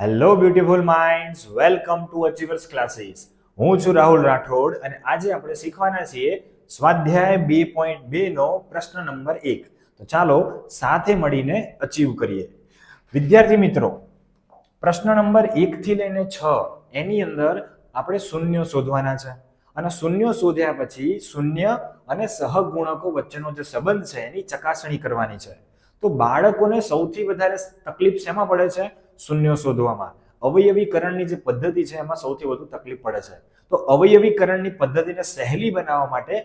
Hello beautiful minds, welcome to achievers classes. હું છું રાહુલ રાઠોડ અને આજે આપણે શીખવાના છીએ સ્વાધ્યાય 2.2 નો પ્રશ્ન નંબર 1. તો ચાલો સાથે મળીને અચીવ કરીએ. વિદ્યાર્થી મિત્રો, પ્રશ્ન નંબર 1 થી લઈને 6 એની અંદર આપણે શૂન્ય શોધવાના છે અને શૂન્ય શોધ્યા પછી શૂન્ય અને સહગુણકો વચ્ચેનો જે સંબંધ છે એની ચકાસણી કરવાની છે. તો બાળકોને સૌથી વધારે તકલીફ શેમાં પડે છે? શૂન્ય શોધવામાં. અવયવીકરણની જે પદ્ધતિ છે એમાં સૌથી વધુ તકલીફ પડે છે. તો અવયવીકરણની પદ્ધતિને સહેલી બનાવવા માટે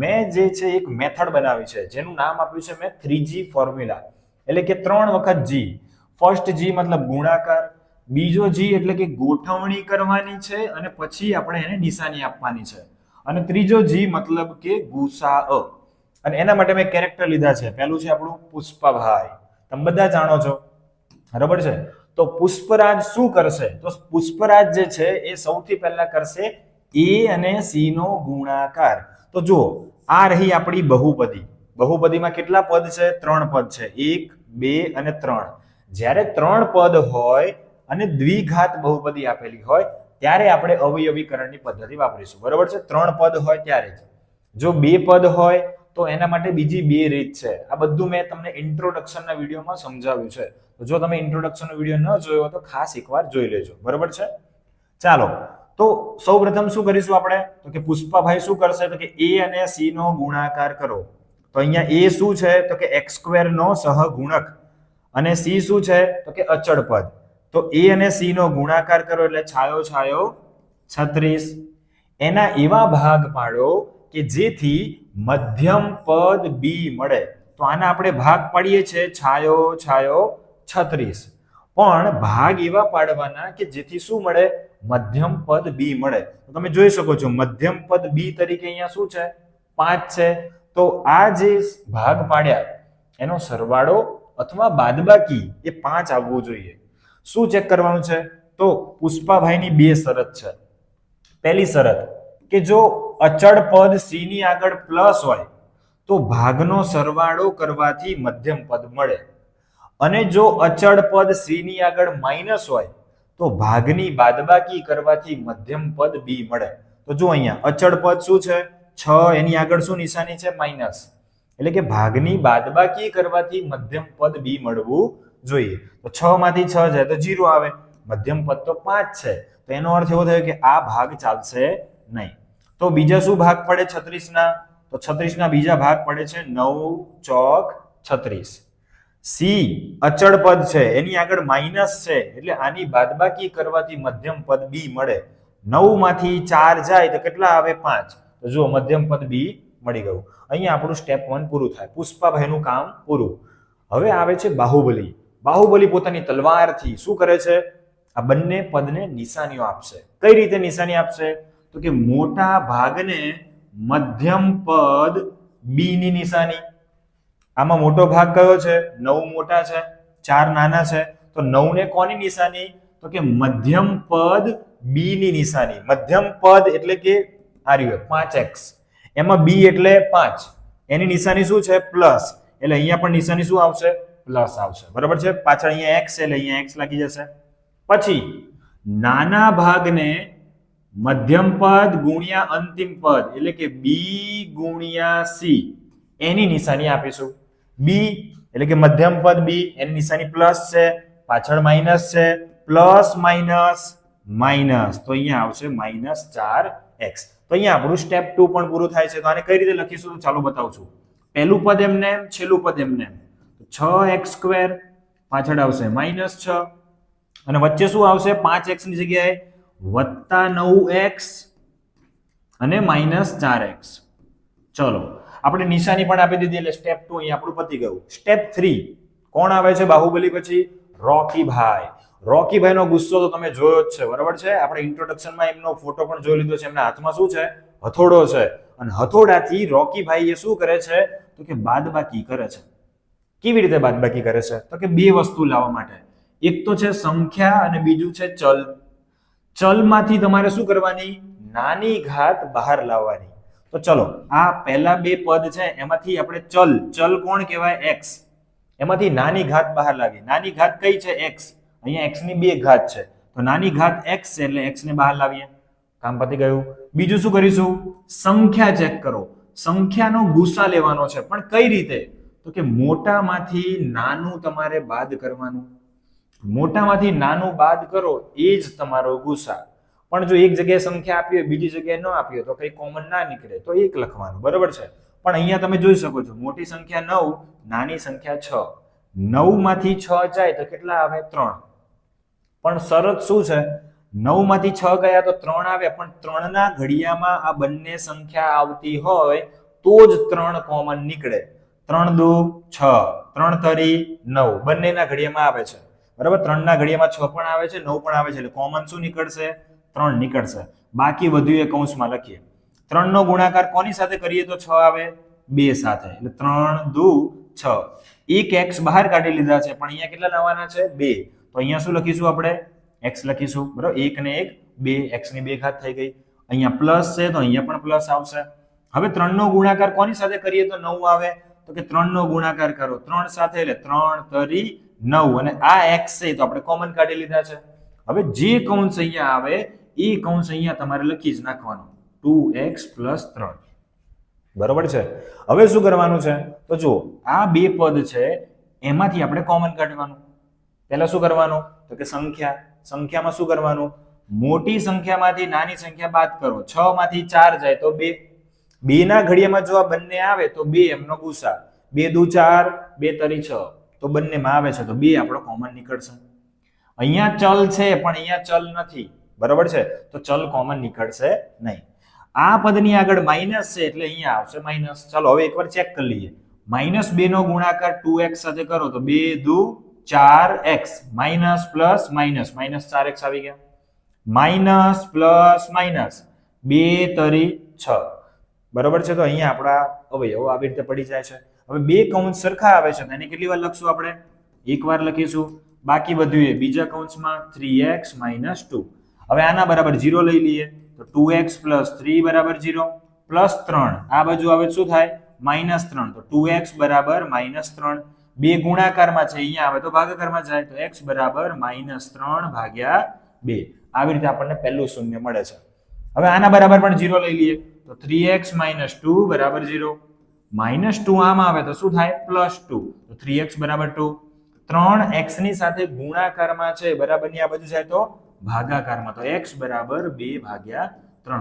મેં જે છે એક મેથડ બનાવી છે જેનું નામ આપ્યું છે મેં 3G ફોર્મ્યુલા, એટલે કે 3 વખત G. ફર્સ્ટ G મતલબ ગુણાકાર, બીજો G એટલે કે ગોઠવણી કરવાની છે અને પછી આપણે એને નિશાની આપવાની છે, અને ત્રીજો G મતલબ કે ગુસાઅ. અને એના માટે મેં કેરેક્ટર લીધા છે. પહેલું છે આપણું પુષ્પભાઈ, તમે બધા જાણો છો, બરાબર છે. તો પુષ્પરાજ શું કરશે? તો પુષ્પરાજ જે છે એ સૌથી પહેલા કરશે A અને C નો ગુણાકાર. તો જુઓ, આ રહી આપણી બહુપદી. બહુપદીમાં કેટલા પદ છે? 3 પદ છે, 1, 2 અને 3. જ્યારે 3 પદ હોય અને દ્વિઘાત બહુપદી આપેલી હોય ત્યારે આપણે અવયવીકરણની પદ્ધતિ વાપરીશું, બરાબર છે. 3 પદ હોય ત્યારે જ. જો 2 પદ હોય તો એના માટે બીજી 2 રીત છે. આ બધું મેં તમને ઇન્ટ્રોડક્શનના વિડીયોમાં સમજાવ્યું છે. તો જો તમે ઇન્ટ્રોડક્શનનો વિડીયો ન જોયો હોય તો ખાસ એકવાર જોઈ લેજો, બરાબર છે. ચાલો, તો સૌપ્રથમ શું કરીશું આપણે? તો કે પુષ્પાભાઈ શું કરશે? તો કે A અને C નો ગુણાકાર કરો. તો અહીંયા A શું છે? તો કે x² નો સહગુણક, અને C શું છે? તો કે અચળ પદ. તો A અને C નો ગુણાકાર કરો એટલે છાયો છાયો 36. એના એવા ભાગ પાડો કે જેથી મધ્યમ પદ B મળે. તો આના આપણે ભાગ પાડીએ છીએ છાયો છાયો 36, પણ ભાગ એવા પાડવાના કે જેથી શું મળે? મધ્યમ પદ B મળે. તો તમે જોઈ શકો છો મધ્યમ પદ B તરીકે અહીંયા શું છે? 5 છે. તો આ જે ભાગ પાડ્યા એનો સરવાળો અથવા બાદબાકી એ 5 આવવું જોઈએ. શું ચેક કરવાનું છે? તો પુષ્પાભાઈની 2 શરત છે. પહેલી શરત કે જો અચળ પદ C ની આગળ પ્લસ હોય તો ભાગનો સરવાળો કરવાથી મધ્યમ પદ મળે, અને જો અચળ પદ C ની આગળ માઇનસ હોય તો ભાગની બાદબાકી કરવાથી મધ્યમ પદ B મળે. તો જો અહીંયા અચળ પદ શું છે? 6, એની આગળ શું નિશાની છે? માઇનસ. એટલે કે ભાગની બાદબાકી કરવાથી મધ્યમ પદ B મળવું જોઈએ. તો 6 માંથી 6 જાય તો 0 આવે, મધ્યમ પદ તો 5 છે. તો એનો અર્થ એવો થયો કે આ ભાગ ચાલશે નહીં. તો બીજા શું ભાગ પડે 36 ના? તો 36 ના બીજા ભાગ પડે છે 9 ચોક 36. C અચળ પદ છે, એની આગળ માઇનસ છે, એટલે આની બાદબાકી કરવાથી મધ્યમ પદ B મળે. 9 માંથી 4 જાય તો કેટલા આવે? 5. તો જુઓ મધ્યમ પદ B મળી ગયું. અહીંયા આપણું સ્ટેપ 1 પૂરું થાય. પુષ્પાભાઈનું કામ પૂરું. હવે આવે છે બાહુબલી. બાહુબલી પોતાની તલવારથી શું કરે છે? આ બંને પદને નિશાનીઓ આપશે. કઈ રીતે નિશાની આપશે? તો કે મોટા ભાગને મધ્યમ પદ B ની નિશાની. આમાં મોટો ભાગ કયો છે? 9 મોટા છે, 4 નાના છે. તો 9 ને કોની નિશાની? તો કે મધ્યમ પદ B ની નિશાની. મધ્યમ પદ એટલે કે આ રહ્યું 5x, એમાં B એટલે 5, એની નિશાની શું છે? પ્લસ. એટલે અહીંયા પણ નિશાની શું આવશે? પ્લસ આવશે, બરાબર છે. પાછળ અહીંયા x છે એટલે અહીંયા x લાગી જશે. પછી નાના ભાગને મધ્યમ પદ ગુણ્યા અંતિમ પદ એટલે કે B ગુણ્યા C એની નિશાની આપીશું. B એટલે કે મધ્યમ પદ B, એની નિશાની પ્લસ છે, પાછળ માઇનસ છે, પ્લસ માઇનસ માઇનસ, તો અહીંયા આવશે -4x. તો અહીંયા આપણું સ્ટેપ 2 પણ પૂરું થાય છે. તો આને કઈ રીતે લખીશું? તો ચાલો બતાવું છું. પહેલું પદ એમને એમ, છેલ્લું પદ એમને એમ. 6x², પાછળ આવશે -6, અને વચ્ચે શું આવશે? 5x ની જગ્યાએ +9x અને -4x. ચલો, આપણે નિશાની પણ આપી દીધી એટલે સ્ટેપ 2 અહીં આપણું પતી ગયું. સ્ટેપ 3 કોણ આવે છે બાહુબલી પછી? રોકીભાઈ. રોકીભાઈનો ગુસ્સો તો તમે જોયો જ છે, બરાબર છે. આપણે ઇન્ટ્રોડક્શનમાં એમનો ફોટો પણ જોઈ લીધો છે. એમના હાથમાં શું છે? હથોડો છે, અને હથોડાથી રોકીભાઈ એ શું કરે છે? તો કે બાદબાકી કરે છે. કેવી રીતે બાદબાકી કરે છે? તો કે 2 વસ્તુ લાવવા માટે. એક તો છે સંખ્યા અને બીજું છે ચલ. ચલમાંથી તમારે શું કરવાની? નાની ઘાત બહાર લાવવાની. તો ચલો, આ પહેલા 2 પદ છે એમાંથી આપણે ચલ કોણ કહેવાય? x. એમાંથી નાની ઘાત બહાર લાવી. નાની ઘાત કઈ છે? x. અહીંયા x ની 2 ઘાત છે તો નાની ઘાત x છે એટલે x ને બહાર લાવીએ, કામ પતી ગયું. બીજું શું કરીશું? સંખ્યા ચેક કરો. સંખ્યાનો ગુસા લેવાનો છે, પણ કઈ રીતે? તો કે મોટામાંથી નાનું તમારે બાદ કરવાનું. મોટામાંથી નાનું બાદ કરો એ જ તમારો ગુસા. પણ જો એક જગ્યાએ સંખ્યા આપી હોય બીજી જગ્યાએ ન આપી હોય તો કઈ કોમન ના નીકળે તો 1 લખવાનું, બરોબર છે. પણ અહીંયા તમે જોઈ શકો છો મોટી સંખ્યા 9, નાની સંખ્યા 6. 9 માંથી 6 જાય તો કેટલા આવે? 3. પણ શરત શું છે? 9 માંથી 6 ગયા તો 3 આવે, પણ 3 ના ઘડિયામાં આ બંને સંખ્યા આવતી હોય તો જ 3 કોમન નીકળે. 3 દુ 6, 3 તરી 9, બંનેના ઘડિયામાં આવે છે, બરાબર. 3 ના ઘડિયામાં 6 પણ આવે છે, 9 પણ આવે છે, એટલે કોમન શું નીકળશે? 3 નીકળશે. બાકી બધું એ કૌંસમાં લખીએ. 3 નો ગુણાકાર કોની સાથે કરીએ તો 6 આવે? 2 સાથે, એટલે 3 દુ 6. એક x બહાર કાઢી લીધા છે, પણ અહીંયા કેટલા લાવવાના છે? 2. તો અહીંયા શું લખીશું આપણે? x લખીશું, બરાબર. 1 ને 1 2, x ની 2 ઘાત થઈ ગઈ. અહીંયા પ્લસ છે તો અહીંયા પણ પ્લસ આવશે. હવે 3 નો ગુણાકાર કોની સાથે કરીએ તો 9 આવે? તો કે 3 નો ગુણાકાર કરો 3 સાથે, એટલે 3 તરી 9, અને આ x છે તો આપણે કોમન કાઢી લીધા છે. હવે જે કૌંસ અહીંયા આવે એ કૌંસ અહીંયા તમારે લખી જ નાખવાનો, 2x + 3, બરોબર છે. હવે શું કરવાનું છે? તો જો આ બે પદ છે એમાંથી આપણે કોમન કાઢવાનું. પહેલા શું કરવાનું? તો કે સંખ્યામાં શું કરવાનું? મોટી સંખ્યામાંથી નાની સંખ્યા બાદ કરો. 6 માંથી 4 જાય તો 2. 2 ના ઘડિયામાં જો આ બંને આવે તો 2 એમનો ગુસા. 2 દુ 4, 2 તરી 6, તો બંનેમાં આવે છે તો 2 આપણો કોમન નીકળશે. અહીંયા ચલ છે પણ અહીંયા ચલ નથી, બરોબર છે, તો ચલ કોમન નીકળશે નહીં. આ પદની આગળ માઈનસ છે એટલે અહીંયા આવશે માઈનસ. ચાલો હવે એકવાર ચેક કરી લઈએ. -2 નો ગુણાકાર 2x સાથે કરો તો 2 દુ 4x, minus plus minus, -4x આવી ગયા. માઈનસ પ્લસ માઈનસ, 2 તરી 6, બરોબર છે. તો અહીંયા આપણા અવયવો આવી રીતે પડી જાય છે. હવે બે કૌંસ સરખા આવે છે એને કેટલી વાર લખશું આપણે? એક વાર લખીશું. બાકી બધું એ બીજા કૌંસમાં 3x - 2. હવે આના બરાબર 0 લઈ લઈએ તો 2x + 3 = 0, +3 આ બાજુ આવે શું થાય? -3, તો 2x = -3. બે ગુણાકારમાં છે અહીંયા આવે તો ભાગાકારમાં જાય તો x = -3/2. આવી રીતે આપણને પહેલું શૂન્ય મળે છે. હવે આના બરાબર પણ 0 લઈ લઈએ તો 3x - 2 = 0. -2 આમ આવે તો શું થાય? +2, તો 3x = 2. 3x ની સાથે ગુણાકારમાં છે, બરાબરની આ બાજુ જાય તો ભાગાકારમાં, તો x = 2/3.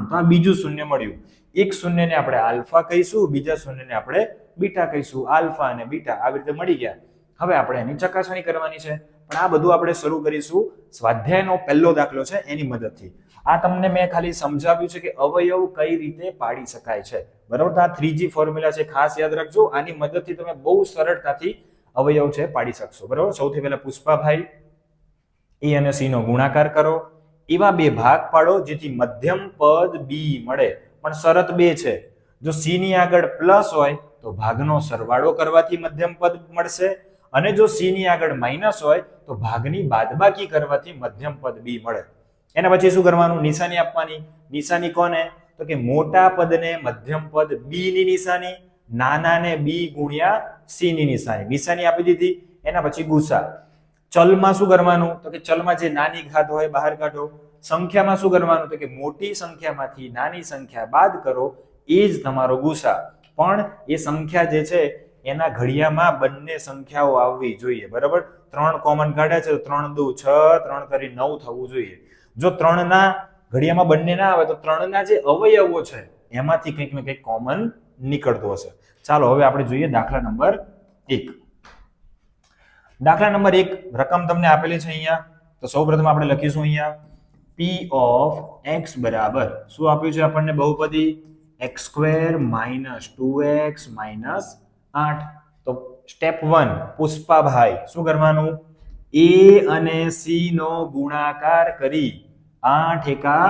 તો આ બીજું શૂન્ય મળ્યું. એક શૂન્યને આપણે આલ્ફા કહીશું, બીજા શૂન્યને આપણે બીટા કહીશું. આલ્ફા અને બીટા આવી રીતે મળી ગયા. હવે આપણે એની ચકાસણી કરવાની છે, પણ આ બધું આપણે શરૂ કરીશું સ્વાધ્યાયનો પહેલો દાખલો છે એની મદદથી. આ તમને મેં ખાલી સમજાવ્યું છે કે અવયવ કઈ રીતે પાડી શકાય છે, બરાબર. તો આ 3G ફોર્મ્યુલા છે, ખાસ યાદ રાખજો. આની મદદથી તમે બહુ સરળતાથી અવયવ છે પાડી શકશો, બરાબર. સૌથી પહેલા પુષ્પાભાઈ a અને c નો ગુણાકાર કરો. એવા બે ભાગ પાડો જેથી મધ્યમ પદ b મળે, પણ શરત 2 છે. જો c ની આગળ પ્લસ હોય તો ભાગનો સરવાળો કરવાથી મધ્યમ પદ મળશે, અને જો c ની આગળ માઈનસ હોય તો ભાગની બાદબાકી કરવાથી મધ્યમ પદ b મળે. એના પછી શું કરવાનું? નિશાની આપવાની. નિશાની કોને? તો કે મોટા પદને મધ્યમ પદ b ની નિશાની, નાનાને b ગુણ્યા c ની નિશાની. નિશાની આપી દીધી. એના પછી ગુસા. ચલમાં શું કરવાનું? તો કે ચલમાં જે નાની ઘાત હોય બહાર કાઢો. સંખ્યામાં શું કરવાનું? તો કે મોટી સંખ્યામાંથી નાની સંખ્યા બાદ કરો, એ જ તમારો ગુસા. પણ એ સંખ્યા જે છે એના ઘડિયામાં બંને સંખ્યાઓ આવવી જોઈએ, બરાબર. 3 કોમન કાઢ્યા છે તો 3 દુ 6, 3 તરી 9 થવું જોઈએ. જો 3 ના ઘડિયામાં બંને ના આવે તો 3 ના જે અવયવો છે એમાંથી કંઈક ને કંઈક કોમન નીકળતો હશે. ચાલો હવે આપણે જોઈએ દાખલા નંબર 1. દાખલા નંબર 1 રકમ તમને આપેલી છે અહીંયા. તો સૌપ્રથમ આપણે લખીશું અહીંયા p of x બરાબર શું આપ્યું છે આપણને? બહુપદી x² - 2x - 8. તો સ્ટેપ 1 પુષ્પાભાઈ શું કરવાનું? a અને c નો ગુણાકાર કરી 8 એકા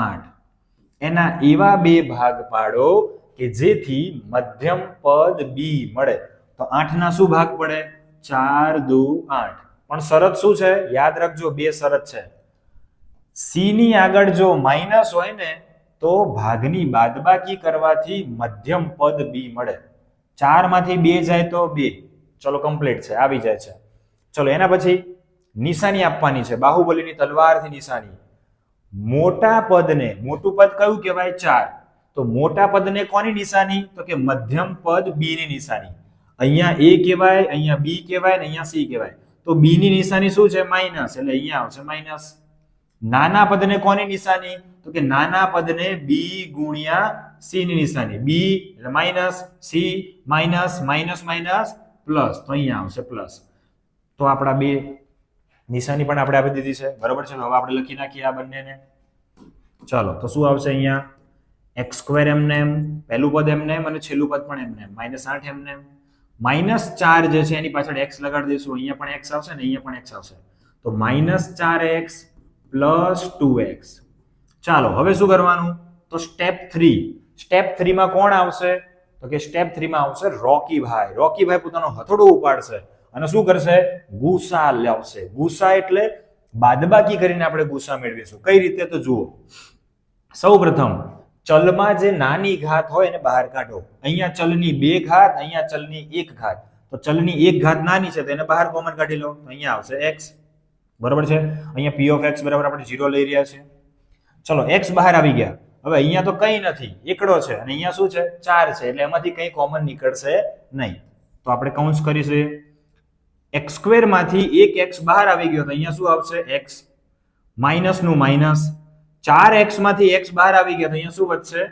8. એના એવા બે ભાગ પાડો કે જેથી મધ્યમ પદ b મળે. તો 8 ના શું ભાગ પડે? 4 દુ 8. પણ શરત શું છે? યાદ રાખજો, બે શરત છે. c ની આગળ જો માઈનસ હોય ને તો ભાગની બાદબાકી કરવાથી મધ્યમ પદ b મળે. 4 માંથી 2 જાય તો 2. ચલો કમ્પ્લીટ છે, આવી જાય છે. ચલો એના પછી નિશાની આપવાની છે, બાહુબલીની તલવારથી નિશાની. મોટા પદને, મોટું પદ કયું કહેવાય? 4. તો મોટા પદને કોની નિશાની? તો કે મધ્યમ પદ b ની નિશાની. અહીંયા a કહેવાય, અહીંયા b કહેવાય ને અહીંયા c કહેવાય. તો b ની નિશાની શું છે? માઇનસ, એટલે અહીંયા આવશે માઇનસ. નાના પદને કોની નિશાની? તો કે નાના પદને b ગુણ્યા c ની નિશાની. b એટલે minus, c minus, minus minus plus, તો અહીંયા આવશે પ્લસ. તો આપણા બે નિશાની પણ આપણે આપી દીધી છે, બરોબર છે. હવે આપણે લખી નાખીએ આ બંનેને. ચાલો, તો શું આવશે અહીંયા? x² એમને એમ, પહેલું પદ એમને એમ અને છેલ્લું પદ પણ એમને એમ, -8 એમને એમ. -4 જે છે એની પાછળ x લગાડી દઈશું, અહીંયા પણ x આવશે ને અહીંયા પણ x આવશે. તો -4x પ્લસ 2x. ચાલો, હવે શું કરવાનું? તો સ્ટેપ 3. સ્ટેપ 3 માં કોણ આવશે? તો કે સ્ટેપ 3 માં આવશે રોકીભાઈ. રોકીભાઈ પોતાનો હથોડો ઉપાડશે અને શું કરશે? ગુસા લાવશે. ગુસા એટલે બાદબાકી કરીને આપણે ગુસા મેળવીશું. કઈ રીતે? તો જુઓ, સૌપ્રથમ ચલમાં જે નાની ઘાત હોય એને બહાર કાઢો. અહીંયા ચલની 2 ઘાત, અહીંયા ચલની 1 ઘાત. તો ચલની 1 ઘાત નાની છે તો એને બહાર કોમન કાઢી લો. તો અહીંયા આવશે x, બરોબર છે. અહીંયા p of x બરાબર આપણે 0 લઈ રહ્યા છીએ. ચલો, x બહાર આવી ગયા. હવે અહીંયા તો કંઈ નથી, એકડો છે અને અહીંયા શું છે? 4 છે, એટલે એમાંથી કંઈ કોમન નીકળશે નહીં. તો આપણે કૌંસ કરીશું. x² માંથી 1x બહાર આવી ગયો તો અહીંયા શું આવશે? x માઇનસ નું માઇનસ. 4x માંથી x બહાર આવી ગયા તો અહીંયા શું વધશે?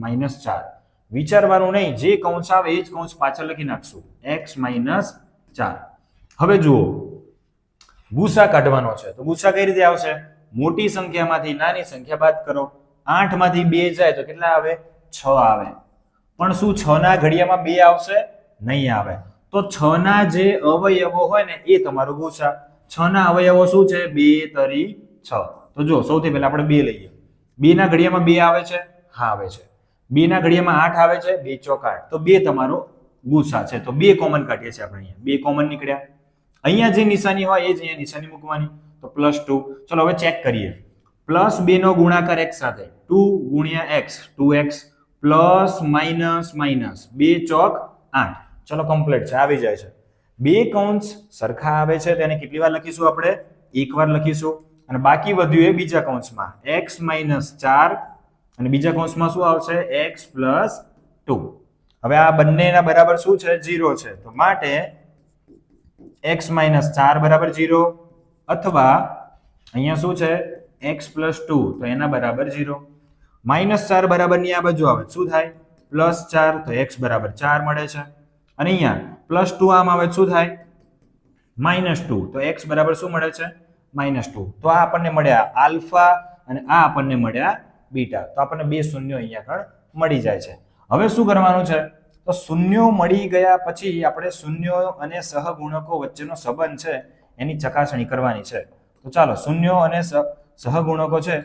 -4. વિચારવાનું નહીં, જે કૌંસ આવે એ જ કૌંસ પાછળ લખી નાખશું, x - 4. હવે જુઓ, ગુસા કાઢવાનો છે. તો ગુસા કઈ રીતે આવશે? મોટી સંખ્યામાંથી નાની સંખ્યા બાદ કરો. 8 માંથી 2 જાય તો કેટલા આવે? 6 આવે. પણ શું 6 ના ઘડિયામાં 2 આવશે? નહીં આવે. તો 6 ના જે અવયવો હોય ને એ તમારો ગુસા. 6 ના અવયવો શું છે? 2 તરી 6. તો જો, સૌથી પહેલા આપણે 2 લઈએ. 2 ના ઘડિયામાં 2 આવે છે? હા આવે છે. 2 ના ઘડિયામાં 8 આવે છે? 2 ચોક 8. તો 2 તમારો ગુસા છે. તો 2 કોમન કાઢીએ છીએ આપણે. અહીંયા 2 કોમન નીકળ્યા. અહીંયા જે નિશાની હોય એ જ અહીંયા નિશાની મૂકવાની. તો +2. ચલો હવે ચેક કરીએ. +2 નો ગુણાકાર x સાથે, 2 ગુણ્યા x, 2x plus minus minus 2 ચોક 8. ચલો, કમ્પ્લીટ છે, આવી જાય છે. 2 કૌંસ સરખા આવે છે તેને કેટલી વાર લખીશું આપણે? એક વાર લખીશું. અને બાકી વધ્યું એ બીજા કૌંસમાં x - 4 અને બીજા કૌંસમાં શું આવશે? x + 2. હવે આ બંનેના બરાબર શું છે? 0 છે. તો માટે x - 4 બરાબર 0 અથવા અહીંયા શું છે? x + 2 તો એના બરાબર 0. -4 બરાબરની આ બાજુ આવે શું થાય? +4 તો x બરાબર 4 મળે છે. અને અહીંયા +2 આમ આવે શું થાય? -2 તો x બરાબર શું મળે છે? -2. તો આ આપણને મળ્યા આલ્ફા અને આ આપણને મળ્યા બીટા. તો આપણને 2 શૂન્યો અહીંયા આગળ મળી જાય છે. હવે શું કરવાનું છે? તો શૂન્યો મળી ગયા પછી આપણે શૂન્યો અને સહગુણકો વચ્ચેનો સંબંધ છે એની ચકાસણી કરવાની છે. તો ચાલો, શૂન્યો અને સહગુણકો છે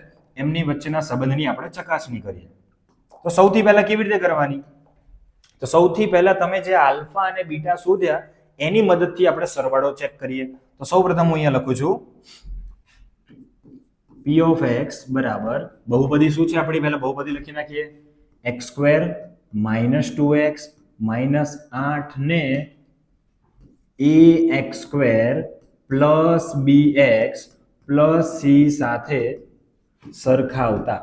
એમની વચ્ચેના સંબંધની આપણે ચકાસણી કરીએ. તો સૌથી પહેલા કેવી રીતે કરવાની? તો સૌથી પહેલા તમે જે આલ્ફા અને બીટા શોધ્યા એની મદદથી આપણે સરવાળો ચેક કરીએ. તો સૌપ્રથમ હું અહીંયા લખું છું p of x બરાબર બહુપદી શું છે આપણી? પહેલા બહુપદી લખી નાખીએ. x² - 2x - 8 ને ax² + bx + c સાથે સરખાવતા.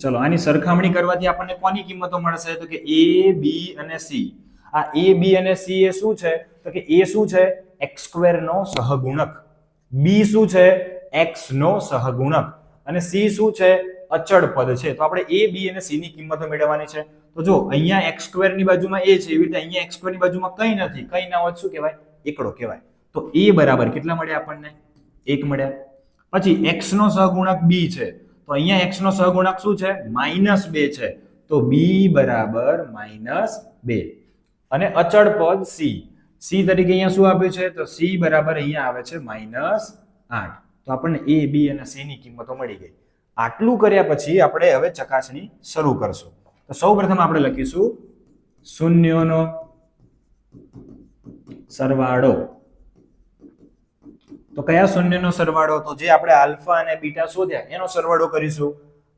ચલો, આની સરખામણી કરવાથી આપણને કોની કિંમતો મળશે? તો કે a, b અને c. આ a, b અને c એ શું છે? તો કે a શું છે? x² નો સહગુણક. b શું છે? x નો સહગુણક. અને c શું છે? અચળ પદ છે. તો આપણે a, b અને c ની કિંમતો મેળવવાની છે. તો જો, અહીંયા x² ની બાજુમાં a છે, એવી રીતે અહીંયા x² ની બાજુમાં કંઈ નથી. કંઈ ના હોય શું કહેવાય? એકડો કહેવાય. તો a બરાબર કેટલા મળ્યા આપણને? 1 મળ્યા. પછી x નો સહગુણક b છે. તો અહીંયા x નો સહગુણક શું છે? -2 છે. તો b બરાબર -2. અને અચળ પદ c. c તરીકે અહીંયા શું આપ્યું છે? તો c બરાબર અહીંયા આવે છે -8. તો આપણને a, b અને c ની કિંમતો મળી ગઈ. આટલું કર્યા પછી આપણે હવે ચકાસણી શરૂ કરશું. તો સૌપ્રથમ આપણે લખીશું શૂન્યોનો સરવાળો. તો કયા શૂન્યનો સરવાળો? તો જે આપણે આલ્ફા અને બીટા શોધ્યા એનો સરવાળો કરીશું.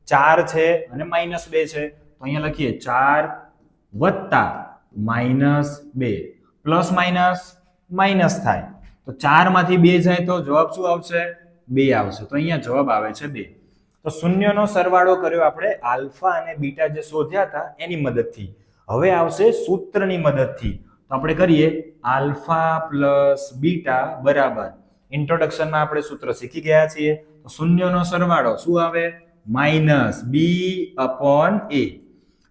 4 છે અને -2 છે. તો અહીંયા લખીએ 4 + -2 પ્લસ માઇનસ માઇનસ થાય. તો 4 માંથી 2 જાય તો જવાબ શું આવશે? 2 આવશે. તો અહીંયા જવાબ આવે છે 2. તો શૂન્યનો સરવાળો કર્યો આપણે આલ્ફા અને બીટા જે શોધ્યા હતા એની મદદથી. હવે આવશે સૂત્રની મદદથી. તો આપણે કરીએ આલ્ફા પ્લસ બીટા બરાબર, ઇન્ટ્રોડક્શનમાં આપણે સૂત્ર શીખી ગયા છીએ. તો શૂન્યનો સરવાળો શું આવે? માઇનસ બી અપોન એ.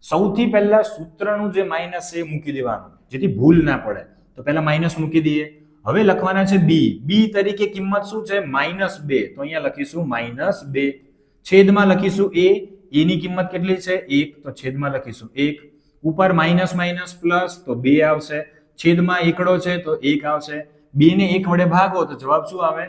સૌથી પહેલા સૂત્રનું જે માઇનસ એ મૂકી દેવાનું જેથી ભૂલ ના પડે. તો પહેલા માઇનસ મૂકી દઈએ. હવે લખવાના છે બી. બી તરીકે કિંમત શું છે? -2. તો અહીંયા લખીશું -2. છેદમાં લખીશું એ. એની કિંમત કેટલી છે? 1. તો છેદમાં લખીશું 1. ઉપર માઇનસ માઇનસ પ્લસ તો 2 આવશે. છેદમાં એકડો છે તો 1 આવશે. 2 ને 1 વડે ભાગો તો જવાબ શું આવે?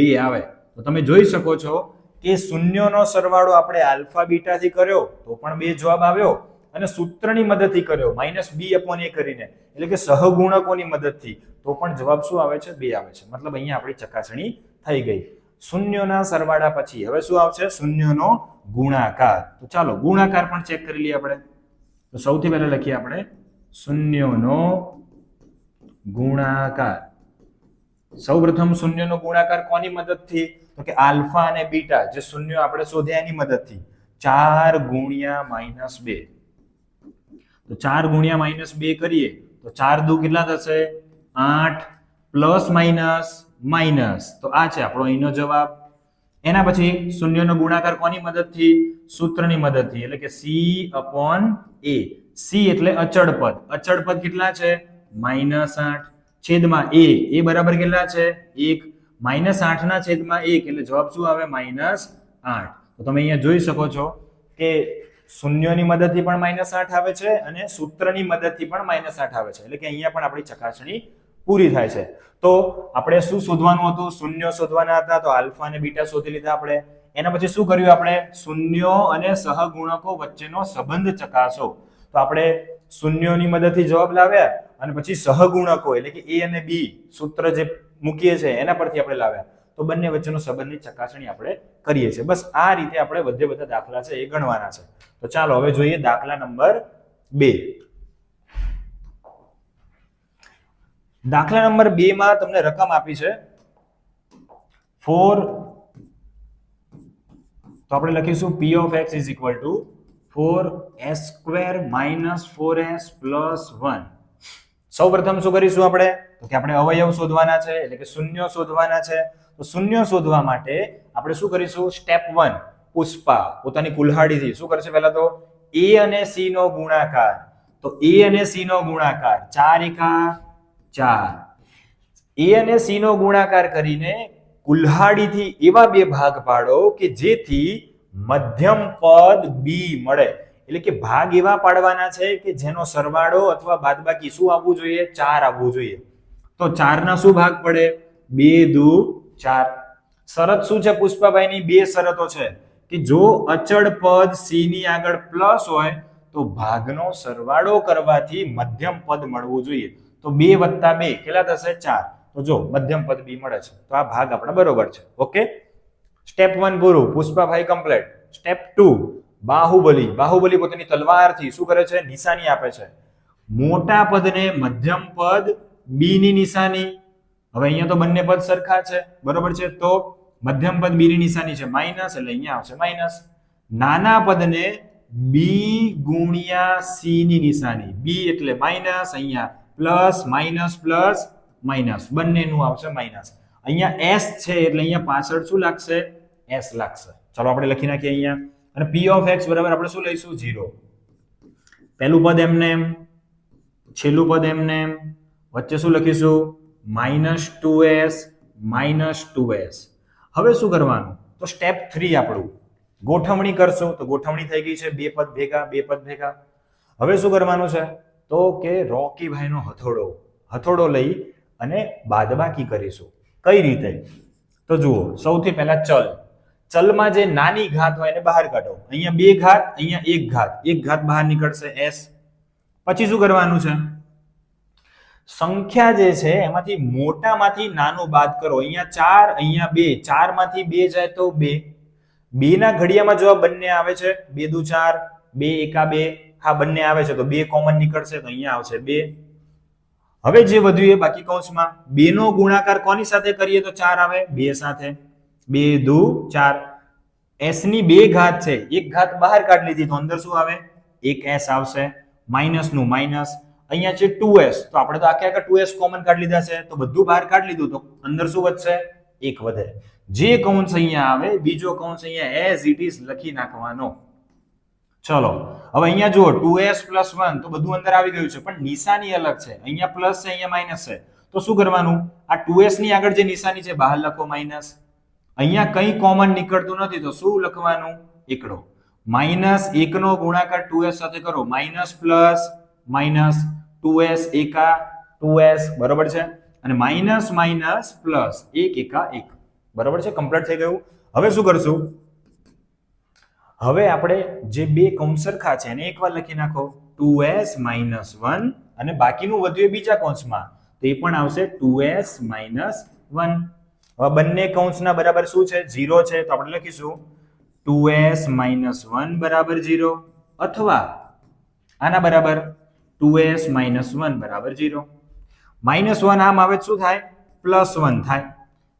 2 આવે. તો તમે જોઈ શકો છો કે શૂન્યનો સરવાળો આપણે આલ્ફા બીટા થી કર્યો તો પણ 2 જવાબ આવ્યો, અને સૂત્રની મદદથી કર્યો -b/a કરીને, એટલે કે સહગુણકોની મદદથી, તો પણ જવાબ શું આવે છે? 2 આવે છે. મતલબ અહીંયા આપણી ચકાસણી થઈ ગઈ. શૂન્યના સરવાળા પછી હવે શું આવશે? શૂન્યનો ગુણાકાર. તો ચાલો ગુણાકાર પણ ચેક કરી લઈએ આપણે. તો સૌથી પહેલા લખીએ આપણે શૂન્યનો ગુણાકાર. સૌપ્રથમ શૂન્યનો ગુણાકાર કોની મદદથી? તો કે આલ્ફા અને બીટા જે શૂન્ય આપણે શોધ્યા એની મદદથી. 4 ગુણ્યા -2. તો 4 ગુણ્યા -2 કરીએ તો 4 દુ કેટલા થશે? 8 પ્લસ માઇનસ માઇનસ. તો આ છે આપણો અહીંનો જવાબ. એના પછી શૂન્યનો ગુણાકાર કોની મદદથી? સૂત્રની મદદથી, એટલે કે c/a. c એટલે અચળ પદ. અચળ પદ કેટલા છે? -8 છેદમાં a. a બરાબર કેટલા છે? 1. -8 ના છેદમાં 1 એટલે જવાબ શું આવે? -8. તો તમે અહીંયા જોઈ શકો છો કે શૂન્યની મદદથી પણ -8 આવે છે અને સૂત્રની મદદથી પણ -8 આવે છે, એટલે કે અહીંયા પણ આપણી ચકાસણી પૂરી થાય છે. તો આપણે શું શોધવાનું હતું? શૂન્ય શોધવાના હતા. તો આલ્ફા અને બીટા શોધી લીધા આપણે. એના પછી શું કર્યું આપણે? શૂન્યો અને સહગુણકો વચ્ચેનો સંબંધ ચકાસો. તો આપણે શૂન્યોની મદદથી જવાબ લાવ્યા અને પછી સહગુણકો એટલે કે a અને b સૂત્ર જે મૂકીએ છે એના પરથી આપણે લાવ્યા. તો બંને વચ્ચેનો સંબંધની ચકાસણી આપણે કરીએ છીએ. બસ આ રીતે આપણે બધા દાખલા છે એ ગણવાના છે. તો ચાલો હવે જોઈએ દાખલા નંબર 2. દાખલા નંબર 2 માં તમને રકમ આપી છે 4. તો આપણે લખીશું p of x is equal to 4s² - 4s + 1. સૌપ્રથમ શું કરીશું આપણે? તો કે આપણે અવયવ શોધવાના છે, એટલે કે શૂન્ય શોધવાના છે. તો શૂન્ય શોધવા માટે આપણે શું કરીશું? સ્ટેપ 1 પુષ્પા પોતાની કુલ્હાડીથી શું કરશે? પહેલા તો a અને c નો ગુણાકાર. તો a અને c નો ગુણાકાર 4 એકા 4. a અને c નો ગુણાકાર કરીને કુલ્હાડીથી એવા બે ભાગ પાડો કે જેથી મધ્યમ પદ b મળે. એટલે કે ભાગ એવા પાડવાના છે કે જેનો સરવાળો અથવા બાદબાકી શું આવવું જોઈએ? 4 આવવું જોઈએ. તો 4 ના શું ભાગ પડે? 2 દુ 4. શરત શું છે પુષ્પાભાઈની? 2 શરતો છે કે જો અચળ પદ c ની આગળ પ્લસ હોય તો ભાગનો સરવાળો કરવાથી મધ્યમ પદ મળવું જોઈએ. તો 2 + 2 કેટલા થશે? 4. તો જો મધ્યમ પદ b મળે છે તો આ ભાગ આપણા બરોબર છે. ઓકે, સ્ટેપ 1 પૂરું. પુષ્પાભાઈ કમ્પ્લીટ. સ્ટેપ 2 બાહુબલી. બાહુબલી પોતાની તલવારથી શું કરે છે? નિશાની આપે છે. મોટા પદને મધ્યમ પદ b ની નિશાની. હવે અહીંયા તો બંને પદ સરખા છે, બરોબર છે. તો મધ્યમ પદ b ની નિશાની છે માઈનસ, એટલે અહીંયા આવશે માઈનસ. નાના પદને b * c ની નિશાની. b એટલે માઈનસ, અહીંયા પ્લસ માઈનસ પ્લસ માઈનસ બંનેનું આવશે માઈનસ. અહીંયા s છે એટલે અહીંયા પાછળ શું લાગશે? s લાગશે. ચલો આપણે લખી નાખીએ અહીંયા. અને p of x બરાબર આપણે શું લઈશું? 0. પહેલું પદ એમને એમ, છેલ્લું પદ એમને એમ, વચ્ચે શું લખીશું? -2s -2s. હવે શું કરવાનું? તો સ્ટેપ 3 આપણું ગોઠવણી કરશું. તો ગોઠવણી થઈ ગઈ છે, બે પદ ભેગા. હવે શું કરવાનું છે? તો કે રોકીભાઈનો હથોડો લઈ અને બાદબાકી કરીશું. કઈ રીતે? તો જુઓ, સૌથી પહેલા ચલમાં જે નાની ઘાત હોય એને બહાર કાઢો. અહીંયા 2 ઘાત, અહીંયા 1 ઘાત. 1 ઘાત બહાર નીકળશે s. પછી શું કરવાનું છે? સંખ્યા જે છે એમાંથી મોટામાંથી નાનું બાદ કરો. અહીંયા 4, અહીંયા 2. 4 માંથી 2 જાય તો 2. 2 ના ઘડિયામાં જવાબ બંને આવે છે. 2 દુ 4, 2 એકા 2. હા, બંને આવે છે તો 2 કોમન નીકળશે તો અહીંયા આવશે 2. હવે જે વધ્યું એ બાકી કૌંસમાં 2 નો ગુણાકાર કોની સાથે કરીએ તો 4 આવે 2 સાથે 2 દુ 4 s ની 2 ઘાત છે એક ઘાત બહાર કાઢી લીધી તો અંદર શું આવે એક s આવશે માઈનસ નું માઈનસ અહીંયા છે 2s તો આપણે તો આખે 2s કોમન કાઢી લીધા છે તો બધું બહાર કાઢી લીધું તો અંદર શું વધશે 1 વધે જે કૌંસ અહીંયા આવે બીજો કૌંસ અહીંયા as it is લખી નાખવાનો ચલો હવે અહીંયા જુઓ 2s + 1 તો બધું અંદર આવી ગયું છે પણ નિશાની અલગ છે અહીંયા પ્લસ છે અહીંયા માઈનસ છે તો શું કરવાનું આ 2s ની આગળ જે નિશાની છે બહાર લખો માઈનસ અહીંયા કંઈ કોમન નીકળતું નથી તો શું લખવાનું એકડો માઈનસ 1 નો ગુણાકાર 2s સાથે કરો માઈનસ પ્લસ માઈનસ 2s એકા 2s બરોબર છે અને માઈનસ માઈનસ પ્લસ 1 એકા 1 બરોબર છે કમ્પ્લીટ થઈ ગયું હવે શું કરશું હવે આપણે જે બે કૌંસ સરખા છે એને એકવાર લખી નાખો 2s - 1 અને બાકીનું વધ્યું બીજા કૌંસમાં તો એ પણ આવશે 2s - 1 હવે બંને કૌંસના બરાબર શું છે 0 છે તો આપણે લખીશું 2s - 1 બરાબર 0 અથવા આના બરાબર 2s - 1 બરાબર 0 -1 આમ આવે તો શું થાય +1 થાય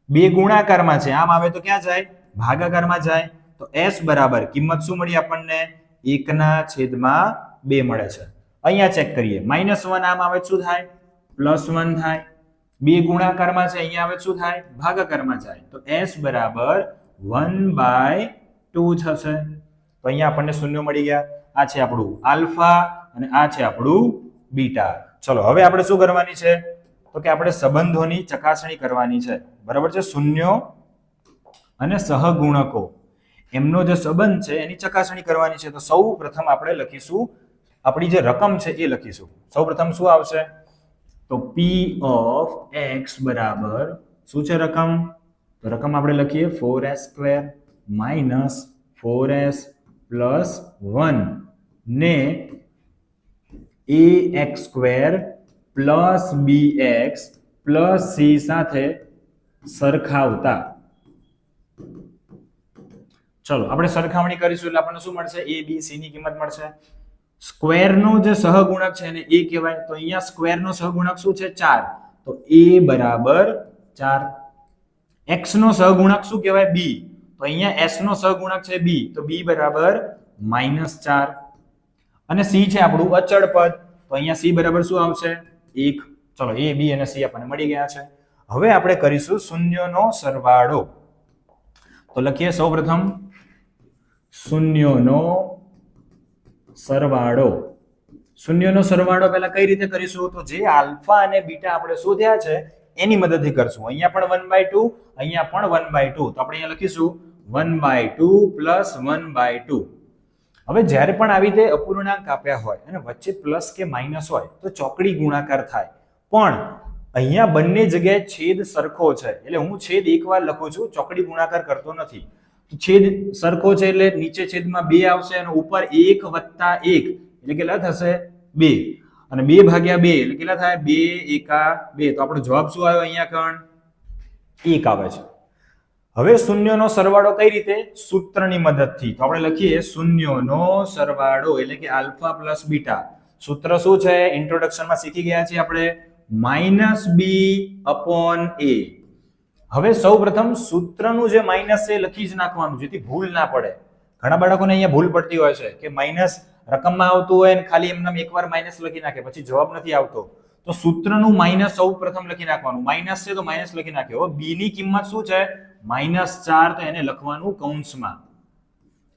બે ગુણાકારમાં છે આમ આવે તો ક્યાં જાય ભાગાકારમાં જાય તો s બરાબર કિંમત શું મળી આપણને 1/2 મળે છે અહીંયા ચેક કરીએ -1 આમ આવે શું થાય +1 થાય બે ગુણાકારમાં છે અહીંયા આવે શું થાય ભાગાકારમાં જાય તો s બરાબર 1/2 થશે તો અહીંયા આપણને શૂન્ય મળી ગયા આ છે આપણું આલ્ફા અને આ છે આપણું બીટા ચલો હવે આપણે શું કરવાની છે તો કે આપણે સંબંધોની ચકાસણી કરવાની છે બરાબર છે શૂન્યો અને સહગુણકો એમનો જે સંબંધ છે એની ચકાસણી કરવાની છે તો સૌ પ્રથમ આપણે લખીશું આપણી જે રકમ છે એ લખીશું સૌ પ્રથમ શું આવશે તો p of x બરાબર શું છે રકમ તો રકમ આપણે લખીએ 4s² - 4s + 1 ને ax² + bx + c સાથે સરખાવતા ચલો આપણે સરખામણી કરીશું એટલે આપણને શું મળશે a b c ની કિંમત મળશે સ્ક્વેર નો જે સહગુણક છે એને a કહેવાય તો અહીંયા સ્ક્વેર નો સહગુણક શું છે 4 તો a બરાબર 4 x નો સહગુણક શું કહેવાય b તો અહીંયા s નો સહગુણક છે b તો b બરાબર -4 અને c છે આપણું અચળ પદ તો અહીંયા c બરાબર શું આવશે 1 ચલો a b અને c આપણને મળી ગયા છે હવે આપણે કરીશું શૂન્યોનો સરવાળો તો લખીએ સૌપ્રથમ શૂન્યોનો સરવાળો શૂન્યનો સરવાળો પહેલા કઈ રીતે કરીશું તો જે આલ્ફા અને બીટા આપણે શોધ્યા છે એની મદદથી કરશું અહીંયા પણ 1/2 અહીંયા પણ 1/2 તો આપણે અહીંયા લખીશું 1/2 + 1/2 હવે જ્યારે પણ આવી રીતે અપૂર્ણાંક આપ્યા હોય અને વચ્ચે પ્લસ કે માઈનસ હોય તો ચોકડી ગુણાકાર થાય પણ અહીંયા બંને જગ્યાએ છેદ સરખો છે એટલે હું છેદ એકવાર લખું છું ચોકડી ગુણાકાર કરતો નથી છેદ સરખો છે એટલે નીચે છેદમાં 2 આવશે અને ઉપર 1 + 1 એટલે કેટલા થશે 2 અને 2/2 એટલે કેટલા થાય 2 એકા 2 તો આપણો જવાબ શું આવ્યો અહીંયા કણ 1 આવે છે હવે શૂન્યનો સરવાળો કઈ રીતે સૂત્રની મદદથી તો આપણે લખીએ શૂન્યનો સરવાળો એટલે કે આલ્ફા + બીટા સૂત્ર શું છે ઇન્ટ્રોડક્શનમાં શીખી ગયા છીએ આપણે -b/a હવે સૌપ્રથમ સૂત્રનું જે માઈનસ છે લખી જ નાખવાનું જેથી ભૂલ ના પડે ઘણા બાળકોને અહીંયા ભૂલ પડતી હોય છે કે માઈનસ રકમમાં આવતું હોય ને ખાલી એમને એકવાર માઈનસ લખી નાખે પછી જવાબ નથી આવતો તો સૂત્રનું માઈનસ સૌપ્રથમ લખી નાખવાનું માઈનસ છે તો માઈનસ લખી નાખ્યો b ની કિંમત શું છે -4 તો એને લખવાનું કૌંસમાં